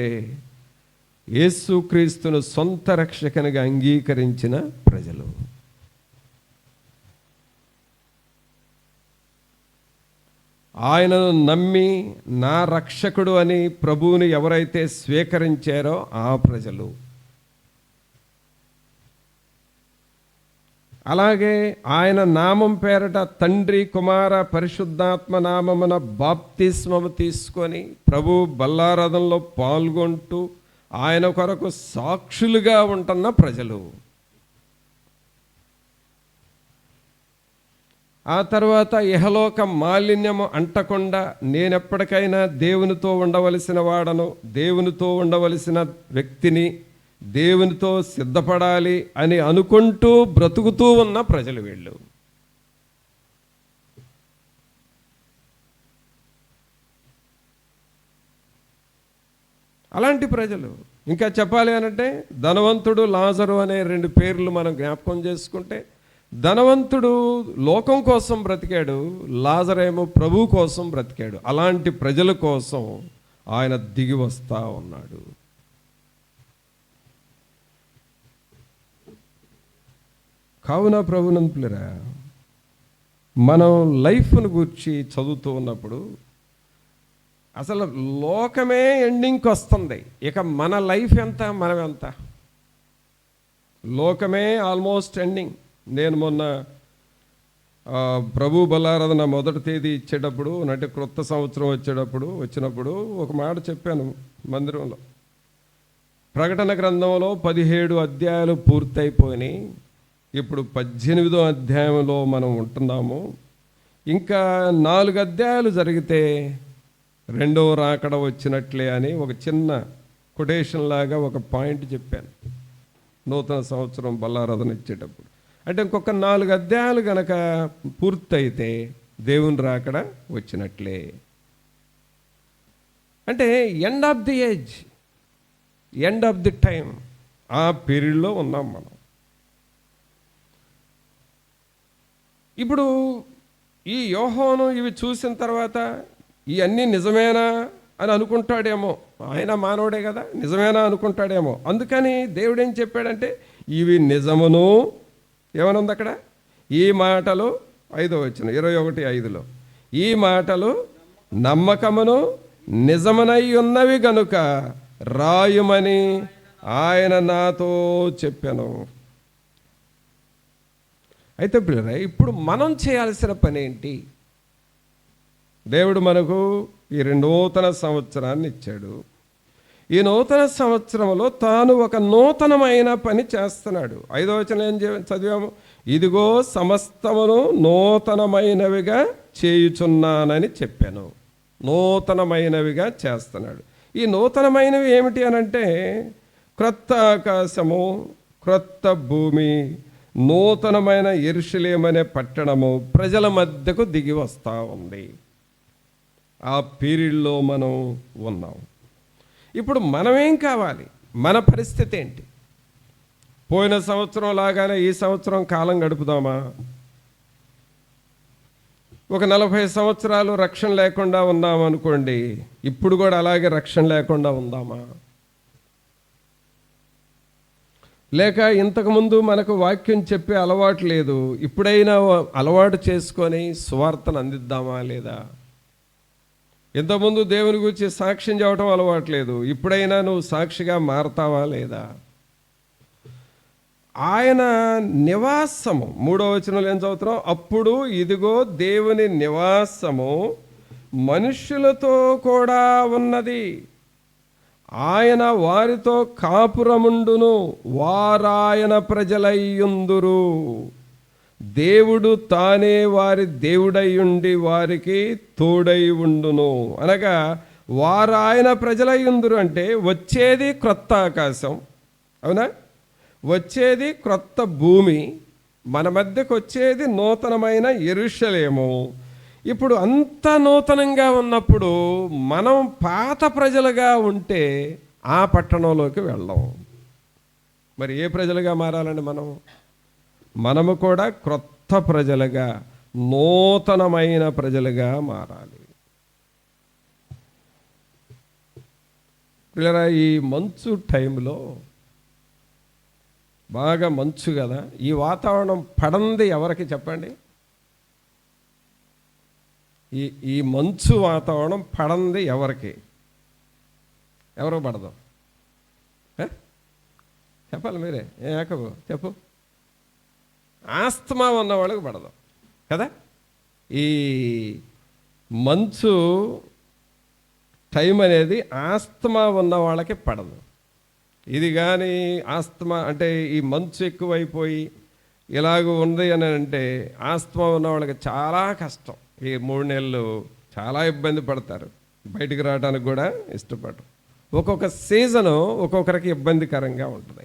యేసుక్రీస్తును సొంత రక్షకునిగా అంగీకరించిన ప్రజలు. ఆయనను నమ్మి నా రక్షకుడు అని ప్రభువుని ఎవరైతే స్వీకరించారో ఆ ప్రజలు. అలాగే ఆయన నామం పేరట తండ్రి కుమార పరిశుద్ధాత్మ నామమున బాప్తిస్మము తీసుకొని ప్రభు బల్లారథంలో పాల్గొంటూ ఆయన కొరకు సాక్షులుగా ఉంటున్న ప్రజలు. ఆ తర్వాత ఇహలోక మాలిన్యము అంటకుండా నేనెప్పటికైనా దేవునితో ఉండవలసిన వాడను, దేవునితో ఉండవలసిన వ్యక్తిని, దేవునితో సిద్ధపడాలి అని అనుకుంటూ బ్రతుకుతూ ఉన్న ప్రజలు వీళ్ళు. అలాంటి ప్రజలు. ఇంకా చెప్పాలి అనంటే ధనవంతుడు లాజరు అనే 2 పేర్లు మనం జ్ఞాపకం చేసుకుంటే, ధనవంతుడు లోకం కోసం బ్రతికాడు, లాజరేమో ప్రభు కోసం బ్రతికాడు. అలాంటి ప్రజల కోసం ఆయన దిగి వస్తూ ఉన్నాడు. కావున ప్రభునంతులరా, మనం లైఫ్ను గురించి చదువుతూ ఉన్నప్పుడు అసలు లోకమే ఎండింగ్కి వస్తుంది, ఇక మన లైఫ్ ఎంత, మనం ఎంత. లోకమే ఆల్మోస్ట్ ఎండింగ్. నేను మొన్న ప్రభు బల్లారాధన మొదటి తేదీ ఇచ్చేటప్పుడు, అంటే క్రొత్త సంవత్సరం వచ్చినప్పుడు ఒక మాట చెప్పాను మందిరంలో. ప్రకటన గ్రంథంలో 17 అధ్యాయాలు పూర్తయిపోయినాయి. ఇప్పుడు 18వ అధ్యాయంలో మనం ఉంటున్నాము. ఇంకా 4 అధ్యాయాలు జరిగితే రెండవ రాకడ వచ్చినట్లే అని ఒక చిన్న కొటేషన్ లాగా ఒక పాయింట్ చెప్పాను నూతన సంవత్సరం బల్లారాధన ఇచ్చేటప్పుడు. అంటే ఇంకొక 4 అధ్యాయాలు గనక పూర్తయితే దేవుని రాకడ వచ్చినట్లే. అంటే end of the age, end of the time, ఆ పీరియడ్లో ఉన్నాం మనం. ఇప్పుడు ఈ యోహాను ఇవి చూసిన తర్వాత ఇవన్నీ నిజమేనా అని అనుకుంటాడేమో. ఆయన మానవుడే కదా, నిజమేనా అనుకుంటాడేమో. అందుకని దేవుడు ఏం చెప్పాడంటే ఇవి నిజమును, ఏమనుంది అక్కడ, ఈ మాటలు 5వ వచనం 21:5లో, ఈ మాటలు నమ్మకమును నిజమనై ఉన్నవి గనుక రాయుమని ఆయన నాతో చెప్పాను. అయితే ఇప్పుడు మనం చేయాల్సిన పని ఏంటి? దేవుడు మనకు ఈ నూతన సంవత్సరాన్ని ఇచ్చాడు. ఈ నూతన సంవత్సరంలో తాను ఒక నూతనమైన పని చేస్తున్నాడు. 5వ వచనం ఏం చదివాము? ఇదిగో సమస్తమును నూతనమైనవిగా చేయుచున్నానని చెప్పాను. నూతనమైనవిగా చేస్తున్నాడు. ఈ నూతనమైనవి ఏమిటి అనంటే క్రొత్త ఆకాశము, క్రొత్త భూమి, నూతనమైన యెరూషలేము అనే పట్టణము ప్రజల మధ్యకు దిగి వస్తూ ఉంది. ఆ పీరియడ్లో మనం ఉన్నాం. ఇప్పుడు మనమేం కావాలి? మన పరిస్థితి ఏంటి? పోయిన సంవత్సరం లాగానే ఈ సంవత్సరం కాలం గడుపుదామా? ఒక 40 సంవత్సరాలు రక్షణ లేకుండా ఉన్నామనుకోండి, ఇప్పుడు కూడా అలాగే రక్షణ లేకుండా ఉందామా? లేక ఇంతకుముందు మనకు వాక్యం చెప్పే అలవాటు లేదు, ఇప్పుడైనా అలవాటు చేసుకొని సువార్తను అందిద్దామా లేదా? ఇంతకుముందు దేవుని గురించి సాక్ష్యం చెప్పడం అలవాట్లేదు, ఇప్పుడైనా నువ్వు సాక్షిగా మారతావా లేదా? ఆయన నివాసము 3వ వచనంలో ఏం చదువుతున్నాం? అప్పుడు ఇదిగో దేవుని నివాసము మనుష్యులతో కూడా ఉన్నది, ఆయన వారితో కాపురముండును, వారాయన ప్రజలయ్యుందురు, దేవుడు తానే వారి దేవుడయ్యుండి వారికి తోడై ఉండును. అనగా వారాయన ప్రజలయ్యుందురు అంటే వచ్చేది క్రొత్త ఆకాశం, అవునా? వచ్చేది క్రొత్త భూమి, మన మధ్యకు వచ్చేది నూతనమైన యెరూషలేము. ఇప్పుడు అంత నూతనంగా ఉన్నప్పుడు మనం పాత ప్రజలుగా ఉంటే ఆ పట్టణంలోకి వెళ్ళం. మరి ఏ ప్రజలుగా మారాలండి మనం? మనము కూడా క్రొత్త ప్రజలుగా, నూతనమైన ప్రజలుగా మారాలి. పిల్లరా, ఈ మంచు టైంలో బాగా మంచు కదా, ఈ వాతావరణం పడంది ఎవరికి చెప్పండి? ఈ మంచు వాతావరణం పడంది ఎవరికి? ఎవరో పడదు చెప్పాలి మీరే. ఏకబు చెప్పు. ఆస్తమా ఉన్న వాళ్ళకి పడదు కదా. ఈ మంచు టైం అనేది ఆస్తమా ఉన్న వాళ్ళకి పడదు. ఇది కానీ ఆస్తమా అంటే ఈ మంచు ఎక్కువైపోయి ఇలాగ ఉంది అని అంటే ఆస్తమా ఉన్న వాళ్ళకి చాలా కష్టం. ఈ 3 నెలలు చాలా ఇబ్బంది పడతారు, బయటికి రావడానికి కూడా ఇష్టపడరు. ఒక్కొక్క సీజను ఒక్కొక్కరికి ఇబ్బందికరంగా ఉంటుంది.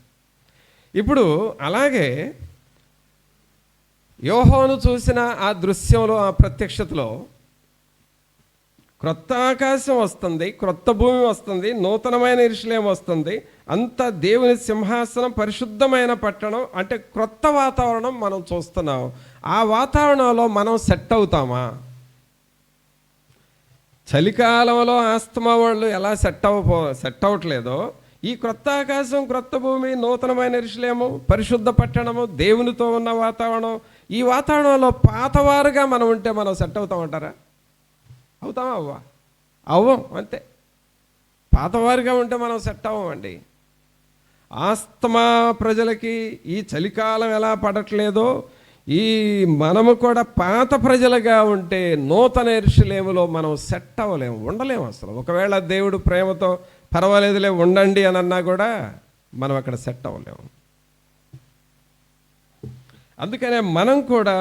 ఇప్పుడు అలాగే యోహాను చూసిన ఆ దృశ్యంలో, ఆ ప్రత్యక్షతలో క్రొత్త ఆకాశం వస్తుంది, క్రొత్త భూమి వస్తుంది, నూతనమైన యెరూషలేము వస్తుంది, అంత దేవుని సింహాసనం, పరిశుద్ధమైన పట్టణం, అంటే క్రొత్త వాతావరణం మనం చూస్తున్నాం. ఆ వాతావరణంలో మనం సెట్ అవుతామా? చలికాలంలో ఆస్తమా వాళ్ళు ఎలా సెట్ అవ్వట్లేదో, ఈ క్రొత్త ఆకాశం, క్రొత్త భూమి, నూతనమైన యెరూషలేము, పరిశుద్ధ పట్టణము, దేవునితో ఉన్న వాతావరణం, ఈ వాతావరణంలో పాతవారుగా మనం ఉంటే మనం సెట్ అవుతామంటారా? అవుతామా? అవ్వం. అంతే. పాతవారుగా ఉంటే మనం సెట్ అవ్వమండి. ఆస్తమా ప్రజలకి ఈ చలికాలం ఎలా పడట్లేదో, ఈ మనము కూడా పాత ప్రజలుగా ఉంటే నూతన యెరూషలేములో మనం సెట్ అవ్వలేము, ఉండలేము అసలు. ఒకవేళ దేవుడు ప్రేమతో పర్వాలేదులే ఉండండి అని అన్నా కూడా మనం అక్కడ సెట్ అవ్వలేము. అందుకనే మనం కూడా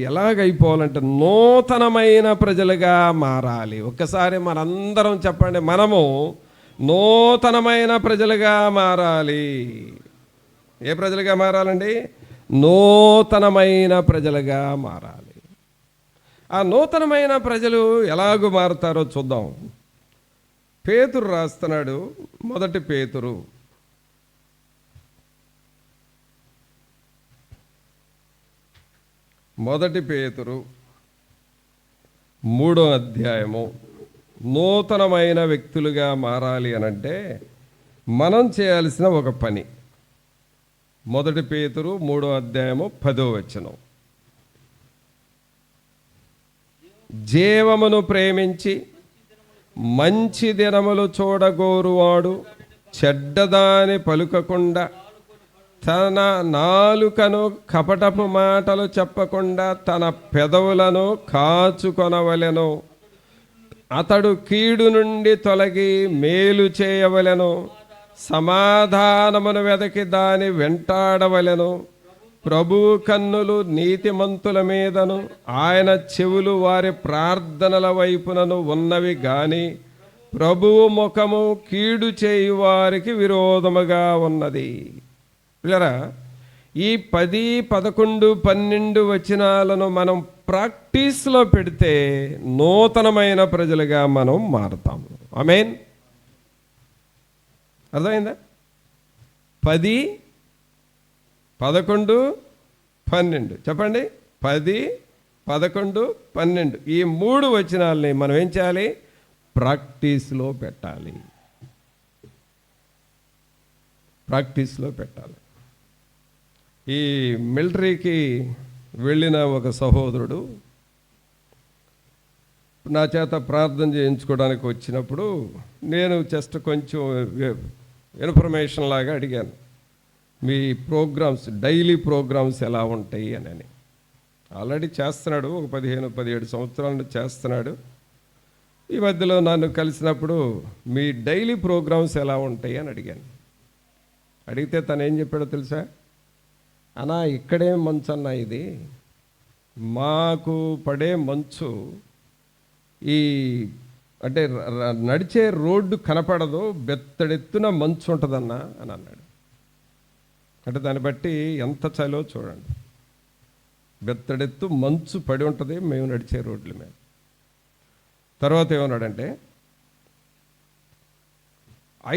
ఎలాగైపోవాలంటే నూతనమైన ప్రజలుగా మారాలి. ఒక్కసారి మనందరం చెప్పండి, మనము నూతనమైన ప్రజలుగా మారాలి. ఏ ప్రజలుగా మారాలండి? నూతనమైన ప్రజలుగా మారాలి. ఆ నూతనమైన ప్రజలు ఎలాగూ మారుతారో చూద్దాం. పేతురు రాస్తున్నాడు, మొదటి పేతురు మొదటి పేతురు 3వ అధ్యాయము. నూతనమైన వ్యక్తులుగా మారాలి అనంటే మనం చేయాల్సిన ఒక పని. మొదటి పేతురు 3వ అధ్యాయము 10వ వచనం. జీవమును ప్రేమించి మంచి దినములు చూడగోరువాడు చెడ్డదాని పలుకకుండా తన నాలుకను కపటపు మాటలు చెప్పకుండా తన పెదవులను కాచుకొనవలెను. అతడు కీడు నుండి తొలగి మేలు చేయవలెను. సమాధానమును వెదకి దాని వెంటాడవలెను. ప్రభువు కన్నులు నీతిమంతుల మీదను ఆయన చెవులు వారి ప్రార్థనల వైపునను ఉన్నవి గాని ప్రభువు ముఖము కీడు చేయు వారికి విరోధముగా ఉన్నది. పిల్లరా, ఈ 10, 11, 12 వచనాలను మనం ప్రాక్టీస్లో పెడితే నూతనమైన ప్రజలుగా మనం మారుతాము. ఆమేన్. అర్థమైందా? 10, 11, 12 చెప్పండి. 10, 11, 12 ఈ 3 వచనాలని మనం ఏం చేయాలి? ప్రాక్టీస్లో పెట్టాలి. ప్రాక్టీస్లో పెట్టాలి. ఈ మిలిటరీకి వెళ్ళిన ఒక సహోదరుడు నా చేత ప్రార్థన చేయించుకోవడానికి వచ్చినప్పుడు నేను జస్ట్ కొంచెం ఇన్ఫర్మేషన్ లాగా అడిగాను, మీ ప్రోగ్రామ్స్, డైలీ ప్రోగ్రామ్స్ ఎలా ఉంటాయి అని. ఆల్రెడీ చేస్తున్నాడు, ఒక 15-17 సంవత్సరాల నుండి చేస్తున్నాడు. ఈ మధ్యలో నన్ను కలిసినప్పుడు మీ డైలీ ప్రోగ్రామ్స్ ఎలా ఉంటాయి అని అడిగాను. అడిగితే తను ఏం చెప్పాడో తెలుసా? అన్నా, ఇక్కడే మంచు అన్నా, ఇది మాకు పడే మంచు ఈ అంటే నడిచే రోడ్డు కనపడదు, బెత్తడెత్తున మంచు ఉంటుందన్నా అని అన్నాడు. అంటే దాన్ని బట్టి ఎంత చలో చూడండి. బెత్తడెత్తు మంచు పడి ఉంటుంది మేము నడిచే రోడ్ల మీద. తర్వాత ఏమన్నాడంటే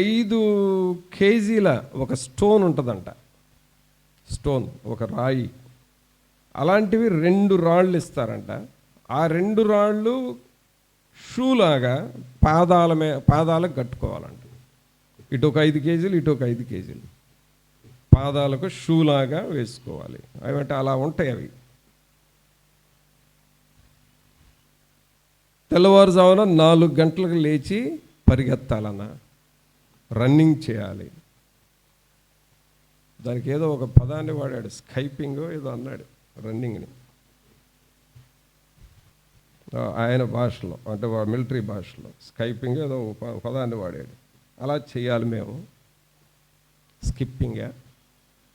5 కేజీల ఒక స్టోన్ ఉంటుందంట. స్టోన్, ఒక రాయి, అలాంటివి 2 రాళ్ళు ఇస్తారంట. ఆ 2 రాళ్ళు షూలాగా పాదాలకు కట్టుకోవాలంట. ఇటు ఒక 5 కేజీలు, ఇటు ఒక 5 కేజీలు పాదాలకు షూలాగా వేసుకోవాలి. అవంటే అలా ఉంటాయి అవి. తెల్లవారుజామున 4 గంటలకు లేచి పరిగెత్తాలన్నా, రన్నింగ్ చేయాలి. దానికి ఏదో ఒక పదాన్ని వాడాడు, స్కైపింగ్ ఏదో అన్నాడు రన్నింగ్ని, ఆయన భాషలో, అంటే మిలిటరీ భాషలో స్కైపింగ్ ఏదో పదాన్ని వాడాడు. అలా చేయాలి మేము, స్కిప్పింగ్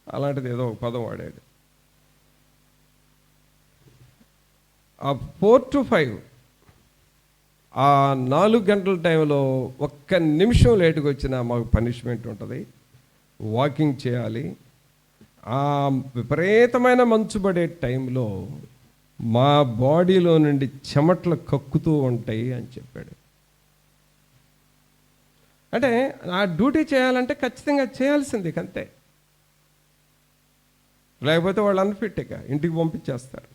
అలాంటిది ఏదో ఒక పదం వాడాడు. ఆ 4 to 5 ఆ 4 గంటల టైంలో 1 నిమిషం లేటుగా వచ్చినా మాకు పనిష్మెంట్ ఉంటుంది. వాకింగ్ చేయాలి. ఆ విపరీతమైన మంచు పడే టైంలో మా బాడీలో నుండి చెమటలు కక్కుతూ ఉంటాయి అని చెప్పాడు. అంటే ఆ డ్యూటీ చేయాలంటే ఖచ్చితంగా చేయాల్సింది అంతే, లేకపోతే వాళ్ళు అన్ఫిట్గా ఇంటికి పంపించేస్తారు.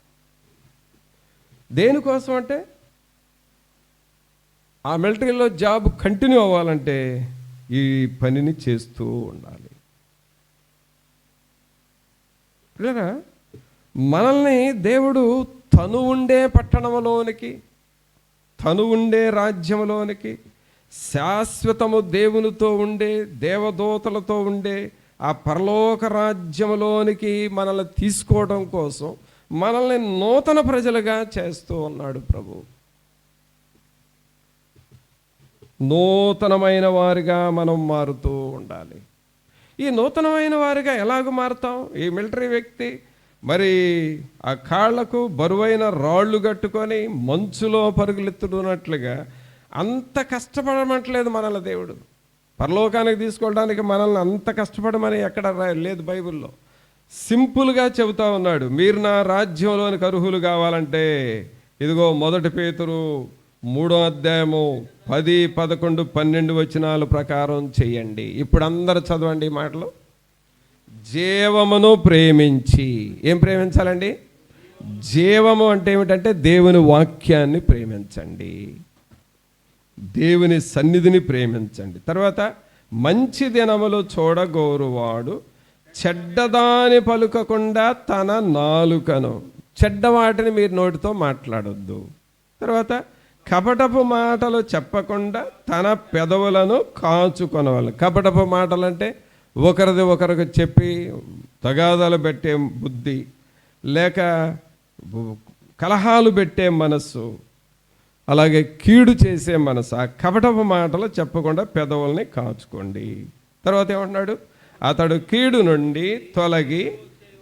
దేనికోసం అంటే ఆ మిలిటరీలో జాబ్ కంటిన్యూ అవ్వాలంటే ఈ పనిని చేస్తూ ఉండాలి. మనల్ని దేవుడు తను ఉండే పట్టణంలోనికి, తను ఉండే రాజ్యంలోనికి, శాశ్వతము దేవునితో ఉండే, దేవదూతలతో ఉండే ఆ పరలోక రాజ్యంలోనికి మనల్ని తీసుకోవడం కోసం మనల్ని నూతన ప్రజలుగా చేస్తూ ఉన్నాడు ప్రభు. నూతనమైన వారిగా మనం మారుతూ ఉండాలి. ఈ నూతనమైన వారిగా ఎలాగ మారుతాం? ఈ మిలిటరీ వ్యక్తి మరి ఆ కాళ్లకు బరువైన రాళ్ళు కట్టుకొని మంచులో పరుగులెత్తుతున్నట్లుగా అంత కష్టపడమట్లేదు మనల్ని దేవుడు. పరలోకానికి తీసుకోవడానికి మనల్ని అంత కష్టపడమని ఎక్కడ లేదు బైబిల్లో. సింపుల్గా చెబుతా ఉన్నాడు, మీరు నా రాజ్యంలోనికి అర్హులు కావాలంటే ఇదిగో 1 పేతురు 3వ అధ్యాయము 10, 11, 12 వచనాల ప్రకారం చేయండి. ఇప్పుడు అందరు చదవండి ఈ మాటలు. జీవమును ప్రేమించి, ఏం ప్రేమించాలండి? జీవము అంటే ఏమిటంటే దేవుని వాక్యాన్ని ప్రేమించండి, దేవుని సన్నిధిని ప్రేమించండి. తర్వాత మంచి దినములు చూడగోరువాడు చెడ్డదాని పలుకకుండా తన నాలుకను, చెడ్డ వాటిని మీరు నోటితో మాట్లాడొద్దు. తర్వాత కపటపు మాటలు చెప్పకుండా తన పెదవులను కాచుకొనవాలి. కపటపు మాటలు అంటే ఒకరిది ఒకరికి చెప్పి తగాదాలు పెట్టే బుద్ధి, లేక కలహాలు పెట్టే మనస్సు, అలాగే కీడు చేసే మనసు. ఆ కపటపు మాటలు చెప్పకుండా పెదవుల్ని కాచుకోండి. తర్వాత ఏమంటున్నాడు? అతడు కీడు నుండి తొలగి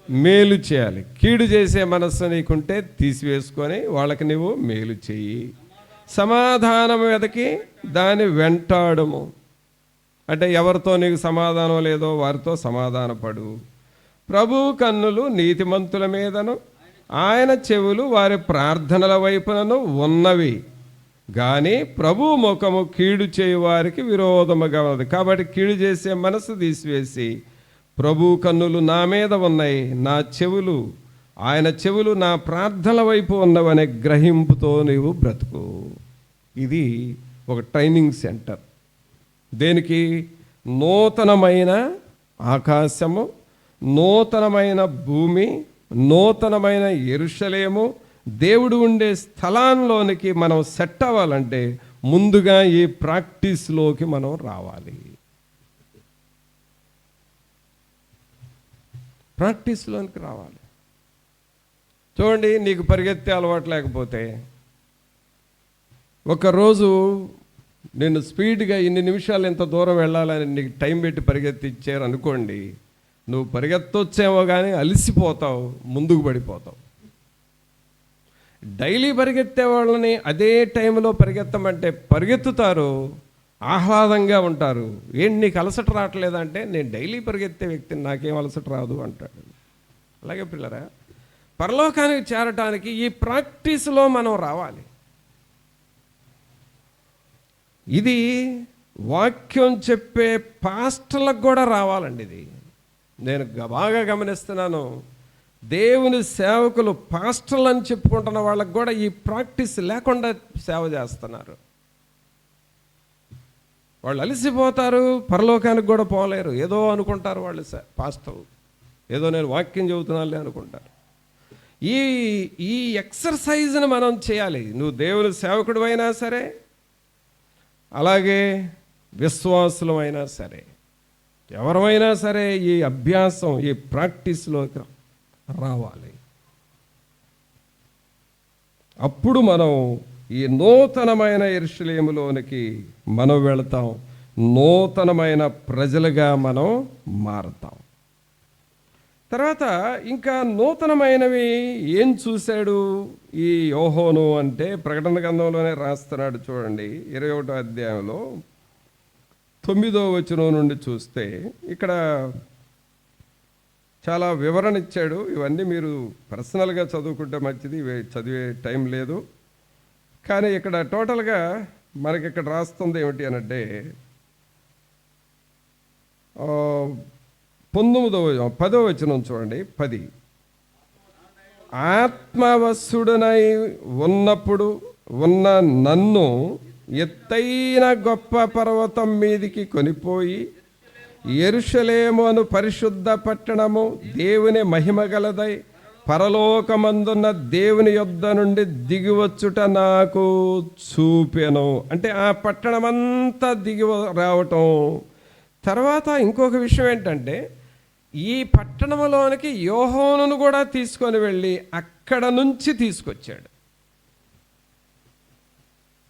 మేలు చేయాలి. కీడు చేసే మనస్సు నీకుంటే తీసివేసుకొని వాళ్ళకి నువ్వు మేలు చేయి. సమాధానం వెతికి దాన్ని వెంటాడము, అంటే ఎవరితో నీకు సమాధానం లేదో వారితో సమాధానపడు. ప్రభు కన్నులు నీతిమంతుల మీదను ఆయన చెవులు వారి ప్రార్థనల వైపునను ఉన్నవి, కానీ ప్రభు ముఖము కీడు చేయు వారికి విరోధముగా ఉన్నది. కాబట్టి కీడు చేసే మనసు తీసివేసి, ప్రభు కన్నులు నా మీద ఉన్నాయి, నా చెవులు, ఆయన చెవులు నా ప్రార్థనల వైపు ఉన్నవనే గ్రహింపుతో నీవు బ్రతుకు. ఇది ఒక ట్రైనింగ్ సెంటర్. దేనికి? నూతనమైన ఆకాశము, నూతనమైన భూమి, నూతనమైన యెరూషలేము, దేవుడు ఉండే స్థలాల్లోనికి మనం సెట్ అవ్వాలంటే ముందుగా ఈ ప్రాక్టీస్లోకి మనం రావాలి. ప్రాక్టీస్లోనికి రావాలి. చూడండి, నీకు పరిగెత్తే అలవాటు లేకపోతే, ఒకరోజు నేను స్పీడ్గా ఇన్ని నిమిషాలు ఇంత దూరం వెళ్ళాలని నీకు టైం పెట్టి పరిగెత్తిచ్చారు అనుకోండి, నువ్వు పరిగెత్తొచ్చేమో కానీ అలసిపోతావు, ముందుకు పడిపోతావు. డైలీ పరిగెత్తే వాళ్ళని అదే టైంలో పరిగెత్తమంటే పరిగెత్తుతారు, ఆహ్లాదంగా ఉంటారు. ఏంటి నీకు అలసట రావట్లేదంటే, నేను డైలీ పరిగెత్తే వ్యక్తిని, నాకేం అలసట రాదు అంటాడు. అలాగే పిల్లరా, పరలోకానికి చేరటానికి ఈ ప్రాక్టీస్లో మనం రావాలి. ఇది వాక్యం చెప్పే పాస్టర్లకు కూడా రావాలండి. ఇది నేను బాగా గమనిస్తున్నాను. దేవుని సేవకులు పాస్టర్లు అని చెప్పుకుంటున్న వాళ్ళకు కూడా ఈ ప్రాక్టీస్ లేకుండా సేవ చేస్తున్నారు. వాళ్ళు అలసిపోతారు, పరలోకానికి కూడా పోలేరు. ఏదో అనుకుంటారు వాళ్ళు పాస్టర్లు, ఏదో నేను వాక్యం చెబుతున్నానులే అనుకుంటారు. ఈ ఎక్సర్సైజ్ని మనం చేయాలి. నువ్వు దేవుని సేవకుడు అయినా సరే, అలాగే విశ్వాసులమైనా సరే, ఎవరైనా సరే ఈ అభ్యాసం, ఈ ప్రాక్టీస్లోకి రావాలి. అప్పుడు మనం ఈ నూతనమైన యెరూషలేములోనికి మనం వెళతాం, నూతనమైన ప్రజలుగా మనం మారుతాం. తర్వాత ఇంకా నూతనమైనవి ఏం చూశాడు ఈ యోహోను అంటే, ప్రకటన గ్రంథంలోనే రాస్తున్నాడు. చూడండి, 21వ అధ్యాయంలో 9వ వచనం నుండి చూస్తే ఇక్కడ చాలా వివరణ ఇచ్చాడు. ఇవన్నీ మీరు పర్సనల్గా చదువుకుంటే మంచిది, చదివే టైం లేదు. కానీ ఇక్కడ టోటల్గా మనకి ఇక్కడ రాస్తుంది ఏమిటి అనంటే, 10వ వచనం చూడండి. 10 ఆత్మవశుడనై ఉన్నప్పుడు ఉన్న నన్ను ఎత్తైన గొప్ప పర్వతం మీదికి కొనిపోయి, యెరూషలేము అను పరిశుద్ధ పట్టణము దేవుని మహిమగలదై పరలోకమందున్న దేవుని యొద్ద నుండి దిగివచ్చుట నాకు చూపెను. అంటే ఆ పట్టణమంతా దిగి రావటం. తర్వాత ఇంకొక విషయం ఏంటంటే, ఈ పట్టణంలోనికి యోహోనును కూడా తీసుకొని వెళ్ళి అక్కడ నుంచి తీసుకొచ్చాడు.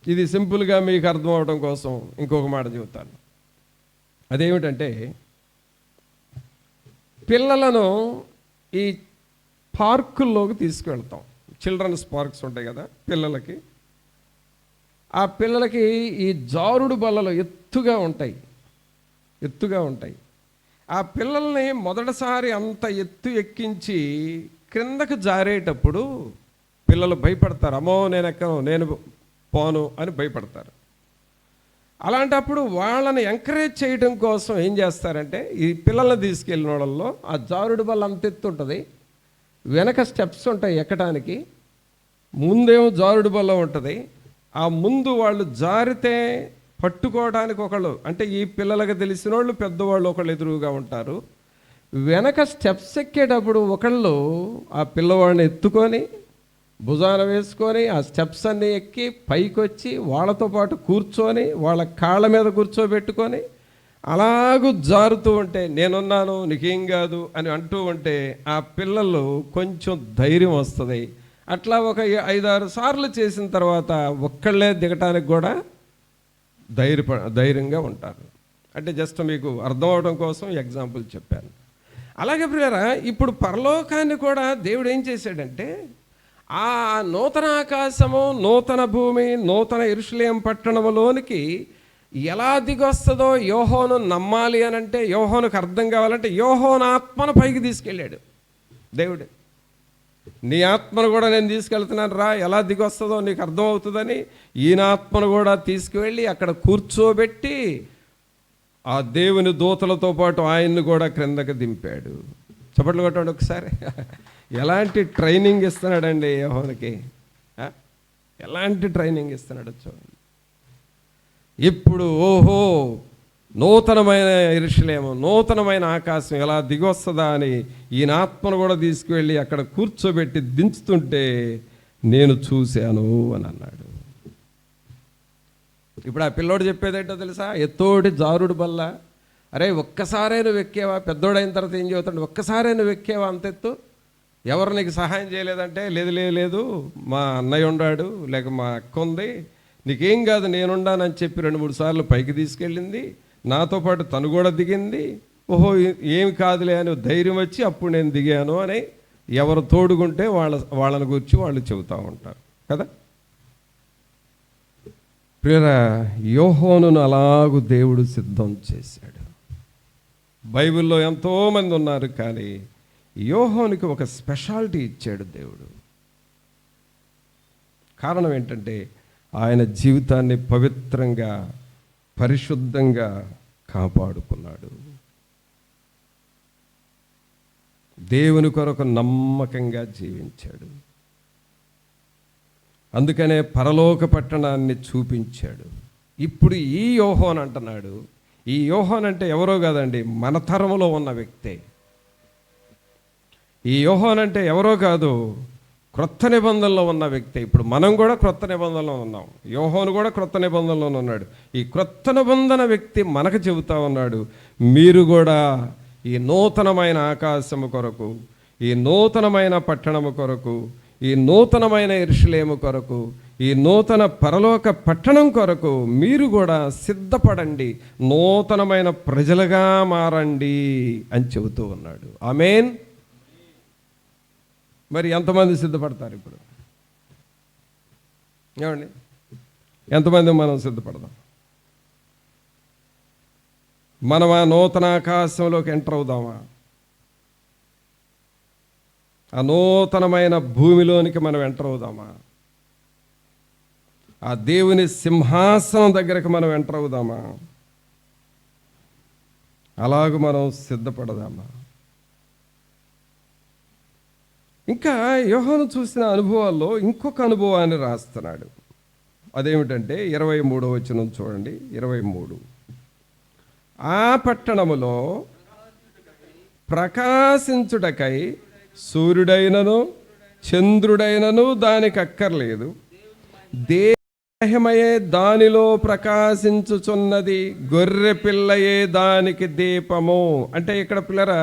ఇది సింపుల్గా మీకు అర్థం అవడం కోసం ఇంకొక మాట చెబుతాను. అదేమిటంటే, పిల్లలను ఈ పార్కుల్లోకి తీసుకువెళ్తాం. చిల్డ్రన్స్ పార్క్స్ ఉంటాయి కదా పిల్లలకి. ఆ పిల్లలకి ఈ జారుడు బల్లలు ఎత్తుగా ఉంటాయి. ఆ పిల్లల్ని మొదటిసారి అంత ఎత్తు ఎక్కించి క్రిందకు జారేటప్పుడు పిల్లలు భయపడతారు, అమ్మో నేను ఎక్కను, నేను పోను అని భయపడతారు. అలాంటప్పుడు వాళ్ళని ఎంకరేజ్ చేయడం కోసం ఏం చేస్తారంటే, ఈ పిల్లల్ని తీసుకెళ్ళిన వాళ్ళల్లో ఆ జారుడు బల్ల అంత ఎత్తు ఉంటుంది, వెనక స్టెప్స్ ఉంటాయి ఎక్కడానికి, ముందేమో జారుడు బల్ల ఉంటుంది. ఆ ముందు వాళ్ళు జారితే పట్టుకోవడానికి ఒకళ్ళు, అంటే ఈ పిల్లలకు తెలిసిన వాళ్ళు పెద్దవాళ్ళు ఒకళ్ళు ఎదురుగా ఉంటారు. వెనక స్టెప్స్ ఎక్కేటప్పుడు ఒకళ్ళు ఆ పిల్లవాడిని ఎత్తుకొని భుజాన వేసుకొని ఆ స్టెప్స్ అన్నీ ఎక్కి పైకి వచ్చి వాళ్ళతో పాటు కూర్చొని వాళ్ళ కాళ్ళ మీద కూర్చోబెట్టుకొని అలాగూ జారుతూ ఉంటే, నేనున్నాను నీకేం కాదు అని అంటూ ఉంటే ఆ పిల్లలు కొంచెం ధైర్యం వస్తుంది. అట్లా ఒక 5-6 సార్లు చేసిన తర్వాత ఒక్కళ్ళే దిగటానికి కూడా ధైర్యంగా ఉంటారు. అంటే జస్ట్ మీకు అర్థం అవడం కోసం ఎగ్జాంపుల్ చెప్పాను. అలాగే ప్రియులారా, ఇప్పుడు పరలోకాన్ని కూడా దేవుడు ఏం చేశాడంటే, ఆ నూతన ఆకాశము, నూతన భూమి, నూతన యెరూషలేము పట్టణములోనికి ఎలా దిగొస్తుందో యోహోను నమ్మాలి అని అంటే, యోహోనుకు అర్థం కావాలంటే యోహోను ఆత్మను పైకి తీసుకెళ్ళాడు దేవుడు. నీ ఆత్మను కూడా నేను తీసుకెళ్తున్నాను రా, ఎలా దిగొస్తుందో నీకు అర్థం అవుతుందని ఈయన ఆత్మను కూడా తీసుకువెళ్ళి అక్కడ కూర్చోబెట్టి ఆ దేవుని దూతలతో పాటు ఆయన్ని కూడా క్రిందకి దింపాడు. చప్పట్లు కొట్టండి ఒకసారి. ఎలాంటి ట్రైనింగ్ ఇస్తున్నాడండి యోహోనుకి, ఎలాంటి ట్రైనింగ్ ఇస్తున్నాడు చూడండి. ఇప్పుడు ఓహో నూతనమైన యెరూషలేము, నూతనమైన ఆకాశం ఎలా దిగొస్తుందా అని ఈయన ఆత్మను కూడా తీసుకువెళ్ళి అక్కడ కూర్చోబెట్టి దించుతుంటే నేను చూశాను అని అన్నాడు. ఇప్పుడు ఆ పిల్లోడు చెప్పేదేంటో తెలుసా, ఎత్తోటి జారుడు బల్ల, అరే ఒక్కసారే నువ్వు ఎక్కేవా, పెద్దోడైన తర్వాత ఏం చెబుతాడు, ఒక్కసారే నువ్వు ఎక్కేవా అంత ఎత్తు, ఎవరు నీకు సహాయం చేయలేదంటే, లేదు మా అన్నయ్య ఉన్నాడు, లేక మా అక్క ఉంది, నీకేం కాదు నేనుండానని చెప్పి 2-3 సార్లు పైకి తీసుకెళ్ళింది, నాతో పాటు తను కూడా దిగింది, ఓహో ఏమి కాదులే అని ధైర్యం వచ్చి అప్పుడు నేను దిగాను అని ఎవరు తోడుకుంటే వాళ్ళని గురించి వాళ్ళు చెబుతూ ఉంటారు కదా. ప్రియరా, యోహోనును అలాగూ దేవుడు సిద్ధం చేశాడు. బైబిల్లో ఎంతోమంది ఉన్నారు, కానీ యోహోనుకి ఒక స్పెషాలిటీ ఇచ్చాడు దేవుడు. కారణం ఏంటంటే, ఆయన జీవితాన్ని పవిత్రంగా పరిశుద్ధంగా కాపాడుకున్నాడు. దేవుని కొరకు నమ్మకంగా జీవించాడు. అందుకనే పరలోక పట్టణాన్ని చూపించాడు. ఇప్పుడు ఈ యోహోన్ అంటున్నాడు, ఈ యోహోన్ అంటే ఎవరో కాదండి, మన తరములో ఉన్న వ్యక్తే. ఈ యోహోన్ అంటే ఎవరో కాదు, క్రొత్త నిబంధనలో ఉన్న వ్యక్తి. ఇప్పుడు మనం కూడా క్రొత్త నిబంధనలో ఉన్నాం, యోహోను కూడా క్రొత్త నిబంధనలో ఉన్నాడు. ఈ క్రొత్త నిబంధన వ్యక్తి మనకు చెబుతా ఉన్నాడు, మీరు కూడా ఈ నూతనమైన ఆకాశము కొరకు, ఈ నూతనమైన పట్టణము కొరకు, ఈ నూతనమైన యెరూషలేము కొరకు, ఈ నూతన పరలోక పట్టణం కొరకు మీరు కూడా సిద్ధపడండి, నూతనమైన ప్రజలుగా మారండి అని చెబుతూ ఉన్నాడు. ఆమేన్. మరి ఎంతమంది సిద్ధపడతారు ఇప్పుడు? ఏమండి, ఎంతమంది మనం సిద్ధపడదాం? మనం ఆ నూతన ఆకాశంలోకి ఎంటర్ అవుదామా? ఆ నూతనమైన భూమిలోనికి మనం ఎంటర్ అవుదామా? ఆ దేవుని సింహాసనం దగ్గరకు మనం ఎంటర్ అవుదామా? అలాగూ మనం సిద్ధపడదామా? ఇంకా యోహాను చూసిన అనుభవాల్లో ఇంకొక అనుభవాన్ని రాస్తున్నాడు. అదేమిటంటే 23వ వచనం చూడండి. 23, ఆ పట్టణములో ప్రకాశించుటకై సూర్యుడైనను చంద్రుడైనను దానికి అక్కర్లేదు, దేహమయే దానిలో ప్రకాశించుచున్నది, గొర్రె పిల్లయే దానికి దీపము. అంటే ఇక్కడ పిల్లరా,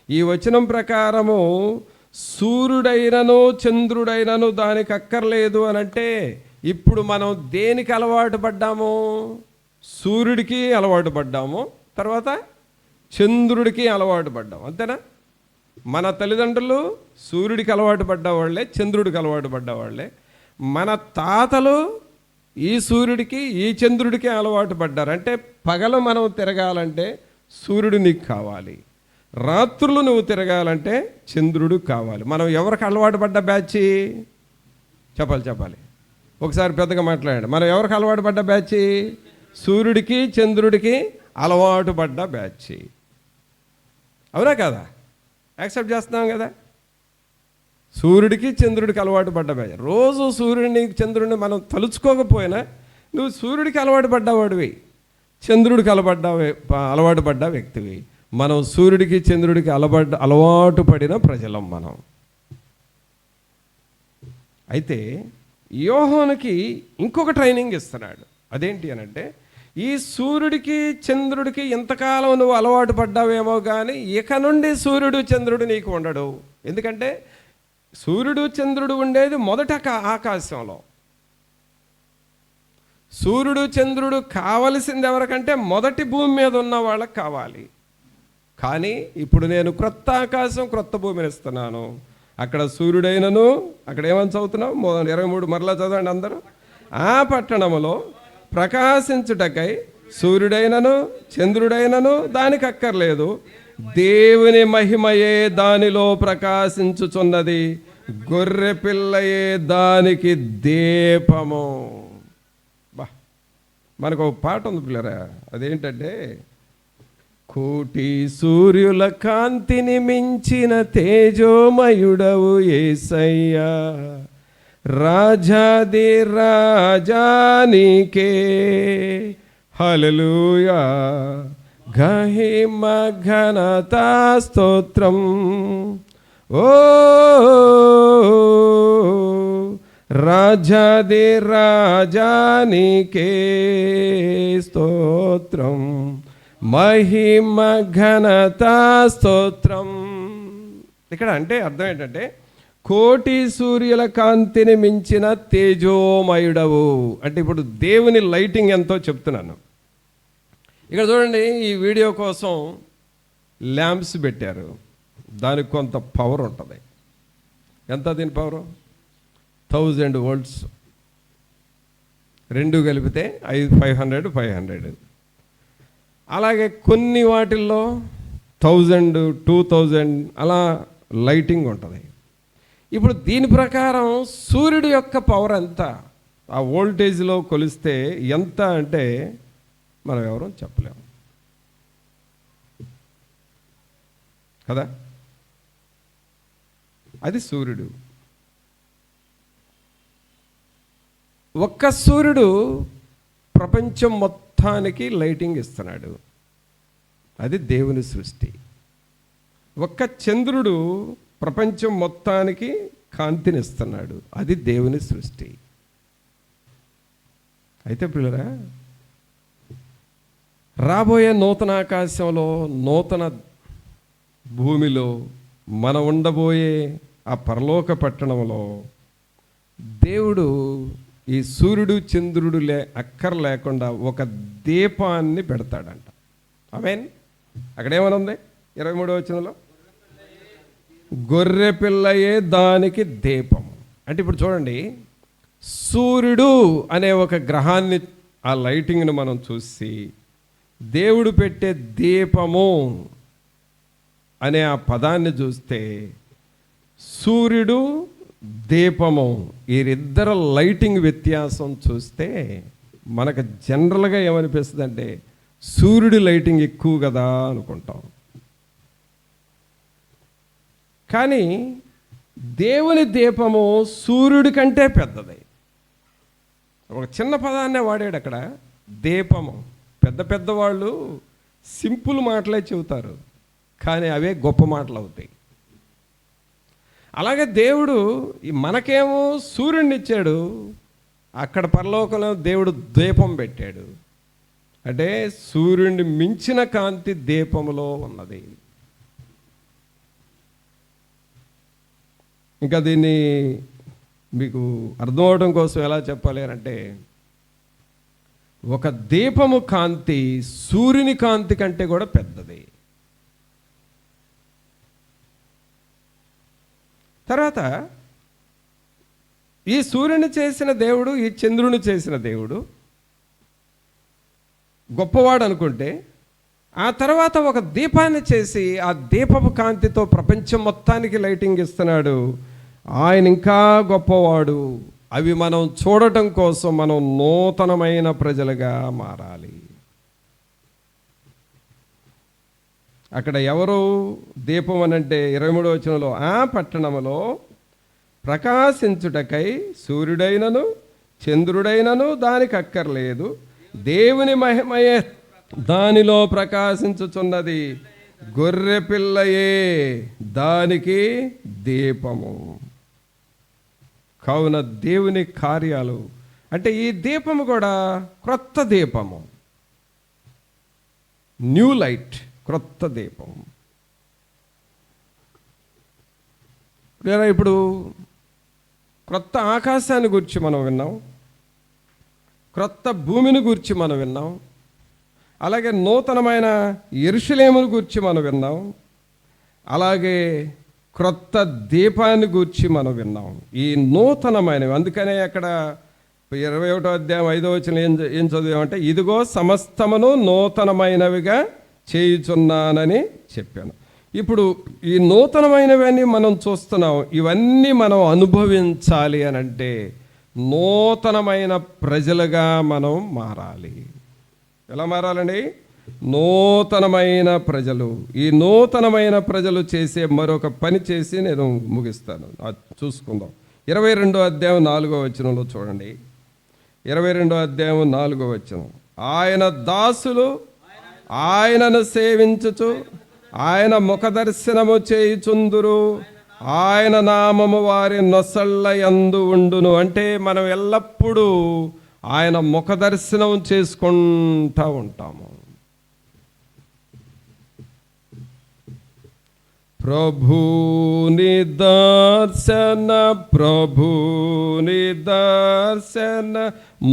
ఈ వచనం ప్రకారము సూర్యుడైనను చంద్రుడైనను దానికి అక్కర్లేదు అని అంటే, ఇప్పుడు మనం దేనికి అలవాటు పడ్డాము? సూర్యుడికి అలవాటు పడ్డాము, తర్వాత చంద్రుడికి అలవాటు పడ్డాము, అంతేనా? మన తల్లిదండ్రులు సూర్యుడికి అలవాటు పడ్డవాళ్లే, చంద్రుడికి అలవాటు పడ్డవాళ్లే. మన తాతలు ఈ సూర్యుడికి ఈ చంద్రుడికి అలవాటు పడ్డారు. అంటే పగలు మనం తిరగాలంటే సూర్యుడు నీకు కావాలి, రాత్రులు నువ్వు తిరగాలంటే చంద్రుడు కావాలి. మనం ఎవరికి అలవాటు పడ్డ బ్యాచ్? చెప్పాలి. ఒకసారి పెద్దగా మాట్లాడండి. మనం ఎవరికి అలవాటు పడ్డ బ్యాచ్? సూర్యుడికి చంద్రుడికి అలవాటు పడ్డ బ్యాచ్. అవునా కదా? యాక్సెప్ట్ చేస్తున్నాం కదా? సూర్యుడికి చంద్రుడికి అలవాటు పడ్డ బ్యాచ్. రోజు సూర్యుడిని చంద్రుడిని మనం తలుచుకోకపోయినా నువ్వు సూర్యుడికి అలవాటు పడ్డవాడివి, చంద్రుడికి అలవాటు పడ్డ వ్యక్తివి. మనం సూర్యుడికి చంద్రుడికి అలవాటు పడిన ప్రజలం మనం. అయితే యోహానుకి ఇంకొక ట్రైనింగ్ ఇస్తున్నాడు. అదేంటి అనంటే, ఈ సూర్యుడికి చంద్రుడికి ఎంతకాలం నువ్వు అలవాటు పడ్డావేమో కానీ ఇక నుండి సూర్యుడు చంద్రుడు నీకు ఉండడు. ఎందుకంటే సూర్యుడు చంద్రుడు ఉండేది మొదట ఆకాశంలో. సూర్యుడు చంద్రుడు కావలసింది ఎవరికంటే మొదటి భూమి మీద ఉన్న వాళ్ళకి కావాలి. కానీ ఇప్పుడు నేను క్రొత్త ఆకాశం క్రొత్త భూమిని ఇస్తున్నాను. అక్కడ సూర్యుడైనను, అక్కడ ఏమని చదువుతున్నావు? 23 మరలా చదవండి అందరూ. ఆ పట్టణములో ప్రకాశించుటకై సూర్యుడైనను చంద్రుడైనను దానికి అక్కర్లేదు, దేవుని మహిమయే దానిలో ప్రకాశించుచున్నది, గొర్రె పిల్లయే దానికి దీపము. బా, మనకు ఒక పాట ఉంది పిల్లరా. అదేంటంటే, కోటి సూర్యుల కాంతిని మించిన తేజోమయుడవు యేసయ్యా, రాజాది రాజానికే హల్లెలూయా, గహిమ ఘనతా స్తోత్రం. ఓ రాజాది రాజానికే స్తోత్రం, మహిమ ఘనతా స్తోత్రం. ఇక్కడ అంటే అర్థం ఏంటంటే, కోటి సూర్యుల కాంతిని మించిన తేజోమయుడవు అంటే ఇప్పుడు దేవుని లైటింగ్ ఎంతో చెప్తున్నాను. ఇక్కడ చూడండి, ఈ వీడియో కోసం ల్యాంప్స్ పెట్టారు. దానికి కొంత పవర్ ఉంటుంది. ఎంత దీని పవరు? 1000 వోల్ట్స్. రెండు కలిపితే 500. అలాగే కొన్ని వాటిల్లో 1000, 2000 అలా లైటింగ్ ఉంటుంది. ఇప్పుడు దీని ప్రకారం సూర్యుడి యొక్క పవర్ ఎంత, ఆ వోల్టేజ్లో కొలిస్తే ఎంత అంటే మనం ఎవరూ చెప్పలేము కదా. అది సూర్యుడు. ఒక్క సూర్యుడు ప్రపంచం మొత్తానికి లైటింగ్ ఇస్తున్నాడు. అది దేవుని సృష్టి. ఒక్క చంద్రుడు ప్రపంచం మొత్తానికి కాంతిని ఇస్తున్నాడు. అది దేవుని సృష్టి. అయితే పిల్లరా, రాబోయే నూతన ఆకాశంలో, నూతన భూమిలో, మనం ఉండబోయే ఆ పరలోక పట్టణంలో దేవుడు ఈ సూర్యుడు చంద్రుడు అక్కర్లేకుండా ఒక దీపాన్ని పెడతాడంట. ఆమేన్. అక్కడేమనుంది 23వ వచనంలో? గొర్రె పిల్లయే దానికి దీపం. అంటే ఇప్పుడు చూడండి, సూర్యుడు అనే ఒక గ్రహాన్ని, ఆ లైటింగ్ను మనం చూసి దేవుడు పెట్టే దీపము అనే ఆ పదాన్ని చూస్తే, సూర్యుడు దీపము వీరిద్దరు లైటింగ్ వ్యత్యాసం చూస్తే మనకు జనరల్గా ఏమనిపిస్తుంది అంటే, సూర్యుడి లైటింగ్ ఎక్కువ కదా అనుకుంటాం. కానీ దేవుని దీపము సూర్యుడి కంటే పెద్దది. ఒక చిన్న పదాన్నే వాడాడు అక్కడ, దీపము. పెద్దవాళ్ళు సింపుల్ మాటలే చెబుతారు, కానీ అవే గొప్ప మాటలు అవుతాయి. అలాగే దేవుడు మనకేమో సూర్యుడిని ఇచ్చాడు, అక్కడ పరలోకంలో దేవుడు దీపం పెట్టాడు. అంటే సూర్యుడిని మించిన కాంతి దీపములో ఉన్నది. ఇంకా దీన్ని మీకు అర్థం అవడం కోసం ఎలా చెప్పాలి అంటే, ఒక దీపము కాంతి సూర్యుని కాంతి కంటే కూడా పెద్దది. తర్వాత ఈ సూర్యుని చేసిన దేవుడు, ఈ చంద్రుని చేసిన దేవుడు గొప్పవాడు అనుకుంటే, ఆ తర్వాత ఒక దీపాన్ని చేసి ఆ దీపపు కాంతితో ప్రపంచం మొత్తానికి లైటింగ్ ఇస్తున్నాడు. ఆయన ఇంకా గొప్పవాడు. అవి మనం చూడటం కోసం మనం నూతనమైన ప్రజలుగా మారాలి. అక్కడ ఎవరు దీపం అనంటే 23వ వచనంలో, ఆ పట్టణములో ప్రకాశించుటకై సూర్యుడైనను చంద్రుడైనను దానికి అక్కర్లేదు, దేవుని మహిమయే దానిలో ప్రకాశించుచున్నది, గొర్రె పిల్లయే దానికి దీపము. కావున దేవుని కార్యాలు అంటే ఈ దీపము కూడా క్రొత్త దీపము, న్యూ లైట్, క్రొత్త దీపం. ఇప్పుడు క్రొత్త ఆకాశాన్ని గురించి మనం విన్నాం, క్రొత్త భూమిని గురించి మనం విన్నాం, అలాగే నూతనమైన యెరూషలేమును గురించి మనం విన్నాం, అలాగే క్రొత్త దీపాన్ని గురించి మనం విన్నాం. ఈ నూతనమైనవి, అందుకనే అక్కడ 21వ అధ్యాయం 5వ వచనం ఏం చదివామంటే, ఇదిగో సమస్తమును నూతనమైనవిగా చేయుచున్నానని చెప్పాను. ఇప్పుడు ఈ నూతనమైనవన్నీ మనం చూస్తున్నాం. ఇవన్నీ మనం అనుభవించాలి అని అంటే నూతనమైన ప్రజలుగా మనం మారాలి. ఎలా మారాలండి? నూతనమైన ప్రజలు. ఈ నూతనమైన ప్రజలు చేసే మరొక పని చేసి నేను ముగిస్తాను. చూసుకుందాం. 22వ అధ్యాయం 4వ వచనంలో చూడండి. 22వ అధ్యాయం 4వ వచనం, ఆయన దాసులు ఆయనను సేవించుచు ఆయన ముఖదర్శనము చేయుచుందురు, ఆయన నామము వారి నొసళ్ళ యందు ఉండును. అంటే మనం ఎల్లప్పుడూ ఆయన ముఖదర్శనం చేసుకుంటూ ఉంటాము. ప్రభుని దర్శన ప్రభుని దర్శన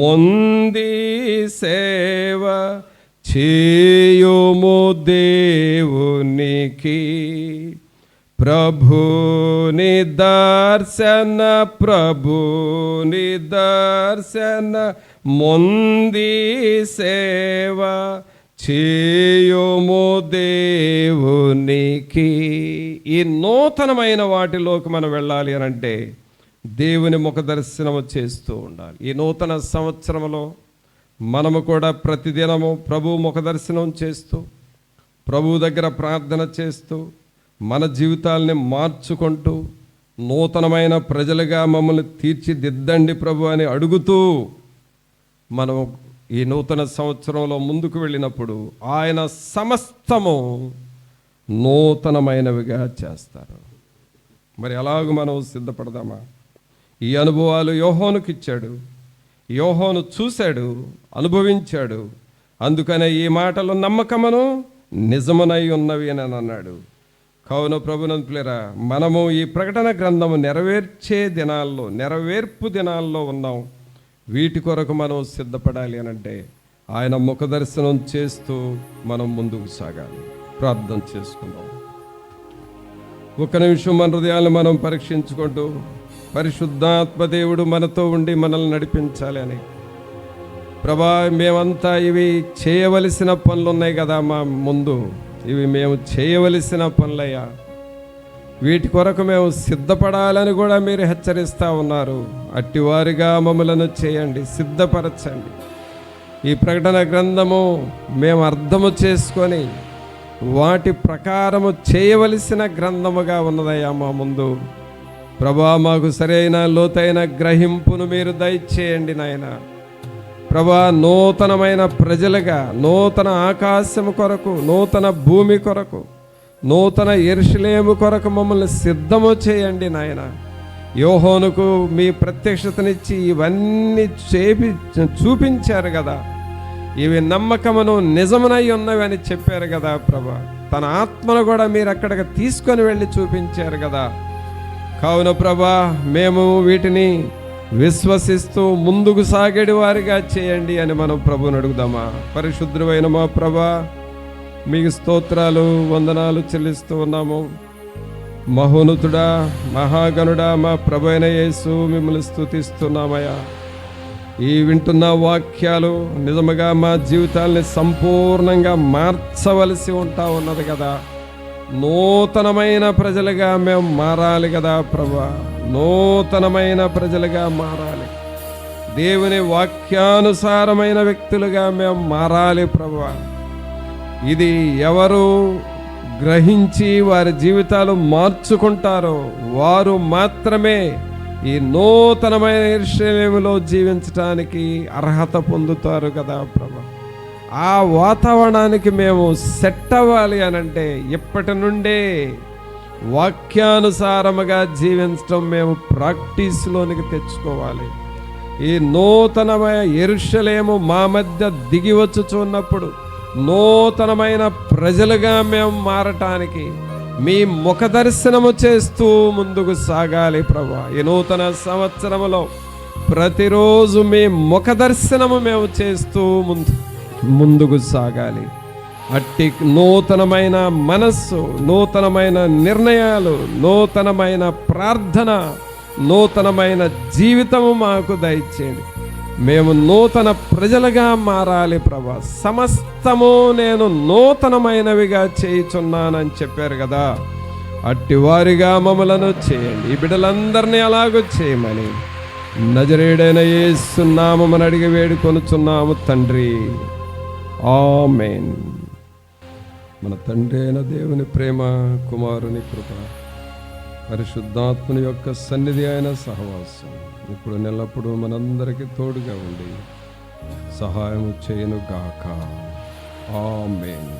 మొంది సేవ చేయుము దేవునికి. ప్రభుని దర్శన ప్రభుని దర్శన మొంది సేవ చేయుము దేవునికి. ఈ నూతనమైన వాటిలోకి మనం వెళ్ళాలి అని అంటే దేవుని ముఖ దర్శనము చేస్తూ ఉండాలి. ఈ నూతన సంవత్సరంలో మనము కూడా ప్రతిదినము ప్రభు ముఖ దర్శనం చేస్తూ, ప్రభు దగ్గర ప్రార్థన చేస్తూ, మన జీవితాలని మార్చుకుంటూ, నూతనమైన ప్రజలుగా మమ్మల్ని తీర్చిదిద్దండి ప్రభు అని అడుగుతూ మనం ఈ నూతన సంవత్సరంలో ముందుకు వెళ్ళినప్పుడు ఆయన సమస్తము నూతనమైనవిగా చేస్తారు. మరి ఎలాగ మనం సిద్ధపడదామా? ఈ అనుభవాలు యోహోనుకి ఇచ్చాడు, యోహోను చూశాడు, అనుభవించాడు. అందుకనే ఈ మాటలు నమ్మకమును నిజమునై ఉన్నవి అని అన్నాడు. కావున ప్రభునంతులేరా, మనము ఈ ప్రకటన గ్రంథము నెరవేర్పు దినాల్లో ఉన్నాం. వీటి కొరకు మనం సిద్ధపడాలి అని అంటే ఆయన ముఖదర్శనం చేస్తూ మనం ముందుకు సాగాలి. ప్రార్థన చేసుకుందాం. ఒక నిమిషం మన హృదయాలను మనం పరీక్షించుకుంటూ, పరిశుద్ధాత్మ దేవుడు మనతో ఉండి మనల్ని నడిపించాలి అని. ప్రభా, మేమంతా ఇవి చేయవలసిన పనులు ఉన్నాయి కదా మా ముందు, ఇవి మేము చేయవలసిన పనులయ్యా. వీటి కొరకు మేము సిద్ధపడాలని కూడా మీరు హెచ్చరిస్తూ ఉన్నారు. అట్టివారిగా మమ్మలను చేయండి, సిద్ధపరచండి. ఈ ప్రకటన గ్రంథము మేము అర్థము చేసుకొని వాటి ప్రకారము చేయవలసిన గ్రంథముగా ఉన్నదయ్యా మా ముందు. ప్రభా, మాకు సరైన లోతైన గ్రహింపును మీరు దయచేయండి నాయన. ప్రభా, నూతనమైన ప్రజలుగా, నూతన ఆకాశము కొరకు, నూతన భూమి కొరకు, నూతన యెరూషలేము కొరకు మమ్మల్ని సిద్ధము చేయండి నాయన. యోహోనుకు మీ ప్రత్యక్షతనిచ్చి ఇవన్నీ చూపించారు కదా, ఇవి నమ్మకమును నిజమునై ఉన్నవి అని చెప్పారు కదా ప్రభా. తన ఆత్మను కూడా మీరు అక్కడికి తీసుకొని వెళ్ళి చూపించారు కదా. కావున ప్రభా, మేము వీటిని విశ్వసిస్తూ ముందుకు సాగేడి వారిగా చేయండి అని మనం ప్రభువుని అడుగుదామా? పరిశుద్ధుడైన మా ప్రభా, మీకు స్తోత్రాలు, వందనాలు చెల్లిస్తూ ఉన్నాము. మహోన్నతుడా, మహాగణుడా, మా ప్రభువైన యేసు, మిమ్మల్ని స్తుతిస్తున్నామయ్యా. ఈ వింటున్న వాక్యాలు నిజముగా మా జీవితాల్ని సంపూర్ణంగా మార్చవలసి ఉంటా ఉన్నది కదా. నూతనమైన ప్రజలుగా మేము మారాలి కదా ప్రభా, నూతనమైన ప్రజలుగా మారాలి. దేవుని వాక్యానుసారమైన వ్యక్తులుగా మేము మారాలి ప్రభువా. ఇది ఎవరు గ్రహించి వారి జీవితాలు మార్చుకుంటారో వారు మాత్రమే ఈ నూతనమైన యెరూషలేములో జీవించడానికి అర్హత పొందుతారు కదా ప్రభా. ఆ వాతావరణానికి మేము సెట్ అవ్వాలి అనంటే ఇప్పటి నుండే వాక్యానుసారముగా జీవించడం మేము ప్రాక్టీస్లోనికి తెచ్చుకోవాలి. ఈ నూతనమైన యెరూషలేము మా మధ్య దిగి వచ్చుచున్నప్పుడు నూతనమైన ప్రజలుగా మేము మారటానికి మీ ముఖ దర్శనము చేస్తూ ముందుకు సాగాలి ప్రభా. ఈ నూతన సంవత్సరములో ప్రతిరోజు మీ ముఖ దర్శనము మేము చేస్తూ ముందుకు సాగాలి. అట్టి నూతనమైన మనస్సు, నూతనమైన నిర్ణయాలు, నూతనమైన ప్రార్థన, నూతనమైన జీవితము మాకు దయచేయండి. మేము నూతన ప్రజలుగా మారాలి ప్రభా. సమస్తము నేను నూతనమైనవిగా చేయుచున్నానని చెప్పారు కదా, అట్టి వారిగా మమ్మలను చేయండి. ఈ బిడ్డలందరినీ అలాగూ చేయమని నజరేయుడైన యేసు నామమున అడిగి వేడుకొనుచున్నాము తండ్రి, ఆమేన్. మన తండ్రి అయిన దేవుని ప్రేమ, కుమారుని కృప, పరిశుద్ధాత్మని యొక్క సన్నిధి అయిన సహవాసం ఇప్పుడు నెల్లప్పుడూ మనందరికీ తోడుగా ఉండి సహాయము చేయను గాక. ఆమేన్.